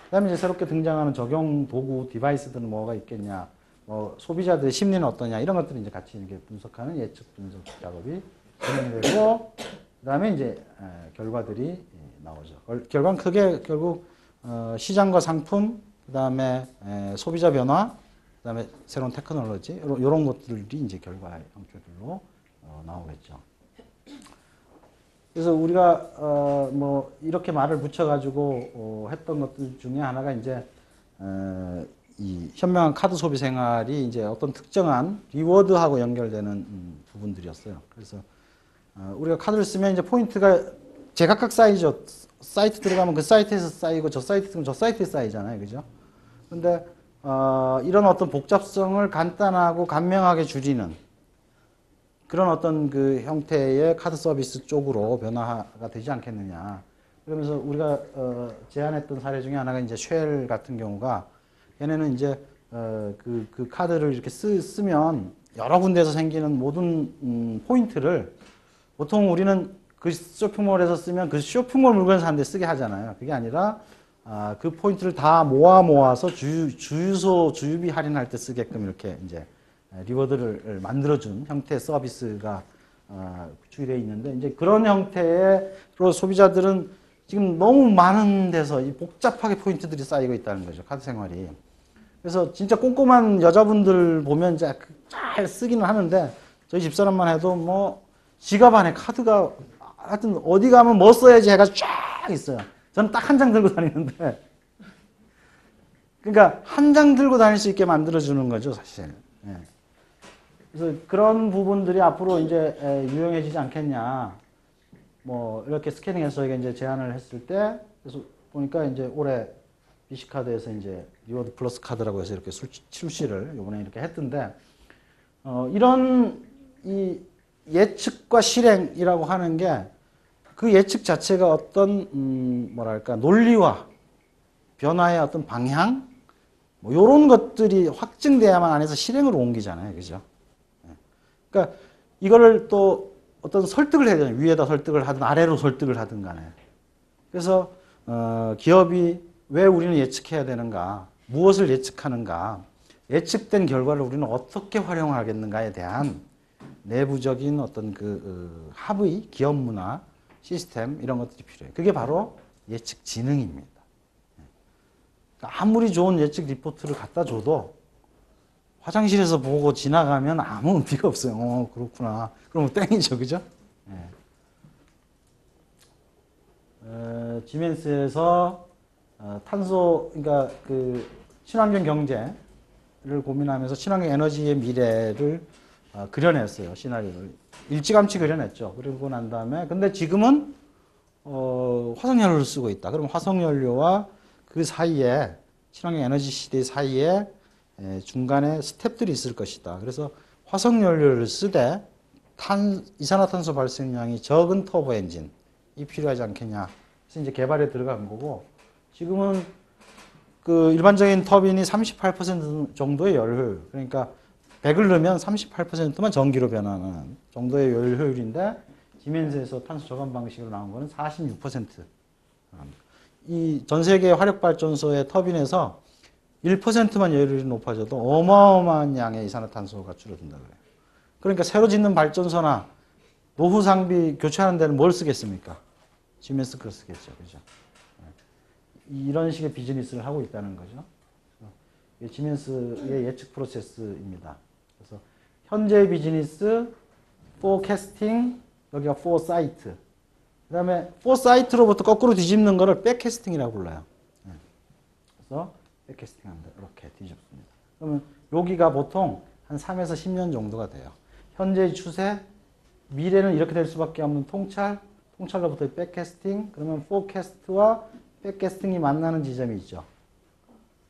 그다음에 이제 새롭게 등장하는 적용 도구, 디바이스들은 뭐가 있겠냐, 뭐 소비자들의 심리는 어떠냐 이런 것들을 이제 같이 이렇게 분석하는 예측 분석 작업이 진행되고, 그다음에 이제 결과들이 나오죠. 결과는 크게 결국 시장과 상품, 그다음에 소비자 변화, 그다음에 새로운 테크놀로지 이런 것들이 이제 결과의 형태들로 나오겠죠. 그래서 우리가 뭐 이렇게 말을 붙여가지고 했던 것들 중에 하나가 이제 이 현명한 카드 소비 생활이 이제 어떤 특정한 리워드하고 연결되는 부분들이었어요. 그래서 우리가 카드를 쓰면 이제 포인트가 제각각 쌓이죠. 사이트 들어가면 그 사이트에서 쌓이고 저 사이트 들어가면 저 사이트에 쌓이잖아요, 그죠? 근데 이런 어떤 복잡성을 간단하고 간명하게 줄이는 그런 어떤 그 형태의 카드 서비스 쪽으로 변화가 되지 않겠느냐. 그러면서 우리가 제안했던 사례 중에 하나가 이제 쉘 같은 경우가 얘네는 이제 그 카드를 이렇게 쓰면 여러 군데에서 생기는 모든 포인트를 보통 우리는 그 쇼핑몰에서 쓰면 그 쇼핑몰 물건 사는 데 쓰게 하잖아요. 그게 아니라 그 포인트를 다 모아서 주유소 주유비 할인할 때 쓰게끔 이렇게 이제 리워드를 만들어준 형태의 서비스가 구축되어 있는데 이제 그런 형태로 소비자들은 지금 너무 많은 데서 이 복잡하게 포인트들이 쌓이고 있다는 거죠. 카드 생활이. 그래서 진짜 꼼꼼한 여자분들 보면 이제 잘 쓰기는 하는데 저희 집사람만 해도 뭐 지갑 안에 카드가 하여튼 어디 가면 뭐 써야지 해가지고 쫙 있어요. 저는 딱 한 장 들고 다니는데 그러니까 한 장 들고 다닐 수 있게 만들어주는 거죠, 사실. 예. 그래서 그런 부분들이 앞으로 이제 유용해지지 않겠냐. 뭐 이렇게 스캐닝해서 저희가 이제 제안을 했을 때 그래서 보니까 이제 올해 BC카드에서 이제 리워드 플러스 카드라고 해서 이렇게 출시를 이번에 이렇게 했던데 이런 이 예측과 실행이라고 하는 게 그 예측 자체가 어떤 뭐랄까 논리와 변화의 어떤 방향 뭐 이런 것들이 확증돼야만 안에서 실행으로 옮기잖아요, 그죠? 그러니까 이거를 또 어떤 설득을 해야 되잖아요. 위에다 설득을 하든 아래로 설득을 하든 간에. 그래서 기업이 왜 우리는 예측해야 되는가, 무엇을 예측하는가, 예측된 결과를 우리는 어떻게 활용하겠는가에 대한 내부적인 어떤 그 합의, 기업 문화, 시스템 이런 것들이 필요해요. 그게 바로 예측 지능입니다. 그러니까 아무리 좋은 예측 리포트를 갖다 줘도 화장실에서 보고 지나가면 아무 의미가 없어요. 그렇구나. 그러면 땡이죠, 그죠? 지멘스에서 탄소, 그러니까 그 친환경 경제를 고민하면서 친환경 에너지의 미래를 그려냈어요. 시나리오를 일찌감치 그려냈죠. 그리고 난 다음에 근데 지금은 화석연료를 쓰고 있다. 그럼 화석연료와 그 사이에 친환경 에너지 시대 사이에 중간에 스텝들이 있을 것이다. 그래서 화석연료를 쓰되 이산화탄소 발생량이 적은 터보 엔진이 필요하지 않겠냐. 그래서 이제 개발에 들어간 거고 지금은 그 일반적인 터빈이 38% 정도의 열효율, 그러니까 100을 넣으면 38%만 전기로 변하는 정도의 열효율인데 지멘스에서 탄소 저감 방식으로 나온 거는 46%. 이 전 세계 화력발전소의 터빈에서 1%만 열효율이 높아져도 어마어마한 양의 이산화탄소가 줄어든다 그래요. 그러니까 새로 짓는 발전소나 노후 상비 교체하는 데는 뭘 쓰겠습니까? 지멘스 걸 쓰겠죠, 그죠? 이런 식의 비즈니스를 하고 있다는 거죠. 이게 지멘스의 예측 프로세스입니다. 그래서 현재 비즈니스, 포캐스팅, 여기가 포사이트. 그 다음에 포사이트로부터 거꾸로 뒤집는 거를 백캐스팅이라고 불러요. 그래서 백캐스팅 합니다. 이렇게 뒤집습니다. 그러면 여기가 보통 한 3에서 10년 정도가 돼요. 현재의 추세, 미래는 이렇게 될 수밖에 없는 통찰, 통찰로부터 백캐스팅, 그러면 포캐스트와 백캐스팅이 만나는 지점이 있죠.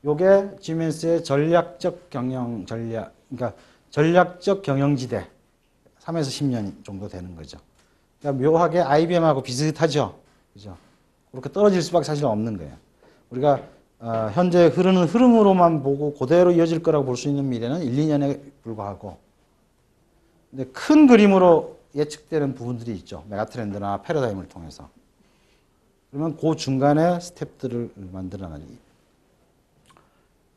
요게 지멘스의 전략적 경영지대 3에서 10년 정도 되는 거죠. 그러니까 묘하게 IBM하고 비슷하죠. 그죠? 그렇게 떨어질 수밖에 사실 없는 거예요. 우리가 현재 흐르는 흐름으로만 보고 그대로 이어질 거라고 볼 수 있는 미래는 1, 2년에 불과하고, 근데 큰 그림으로 예측되는 부분들이 있죠. 메가트렌드나 패러다임을 통해서. 그러면 그 중간에 스텝들을 만들어내는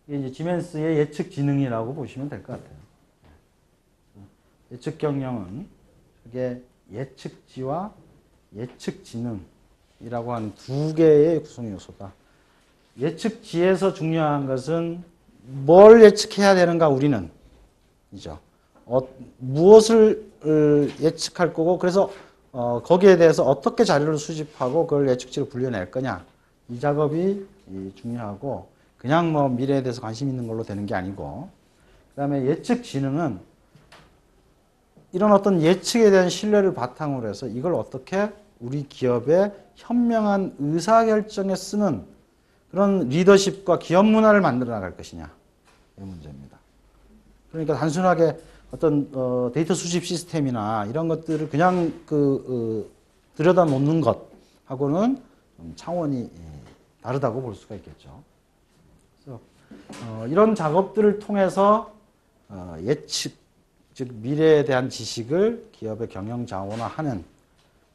이게 이제 지멘스의 예측 지능이라고 보시면 될 것 같아요. 예측 경영은 그게 예측지와 예측 지능이라고 하는 두 개의 구성 요소다. 예측지에서 중요한 것은 뭘 예측해야 되는가 우리는 이죠. 무엇을 예측할 거고 그래서 거기에 대해서 어떻게 자료를 수집하고 그걸 예측지로 분류해낼 거냐 이 작업이 중요하고 그냥 뭐 미래에 대해서 관심 있는 걸로 되는 게 아니고 그 다음에 예측 지능은 이런 어떤 예측에 대한 신뢰를 바탕으로 해서 이걸 어떻게 우리 기업의 현명한 의사결정에 쓰는 그런 리더십과 기업 문화를 만들어 나갈 것이냐 이 문제입니다. 그러니까 단순하게 어떤 데이터 수집 시스템이나 이런 것들을 그냥 들여다 놓는 것하고는 차원이 다르다고 볼 수가 있겠죠. 그래서 이런 작업들을 통해서 예측, 즉 미래에 대한 지식을 기업의 경영 자원화하는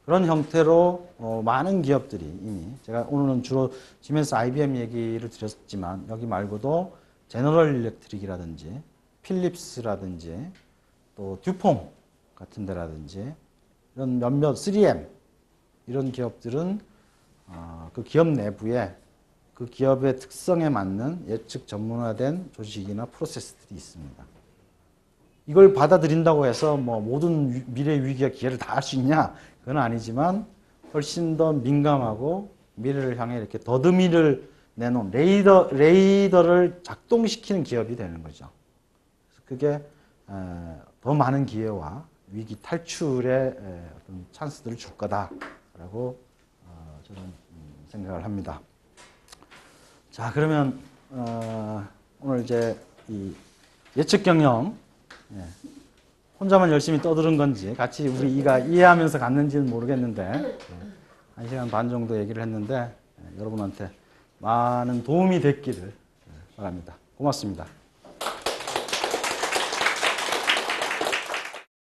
그런 형태로 많은 기업들이 이미 제가 오늘은 주로 지멘스 IBM 얘기를 드렸지만 여기 말고도 제너럴 일렉트릭이라든지 필립스라든지 또 듀퐁 같은 데라든지 이런 몇몇 3M 이런 기업들은 그 기업 내부에 그 기업의 특성에 맞는 예측 전문화된 조직이나 프로세스들이 있습니다. 이걸 받아들인다고 해서 뭐 모든 미래 위기와 기회를 다 할 수 있냐? 그건 아니지만 훨씬 더 민감하고 미래를 향해 이렇게 더듬이를 내놓은 레이더를 작동시키는 기업이 되는 거죠. 그게 더 많은 기회와 위기 탈출의 어떤 찬스들을 줄 거다라고 저는 생각을 합니다. 자, 그러면 오늘 이제 이 예측 경영 혼자만 열심히 떠드는 건지 같이 우리 이가 이해하면서 갔는지는 모르겠는데 1시간 반 정도 얘기를 했는데 여러분한테 많은 도움이 됐기를 바랍니다. 고맙습니다.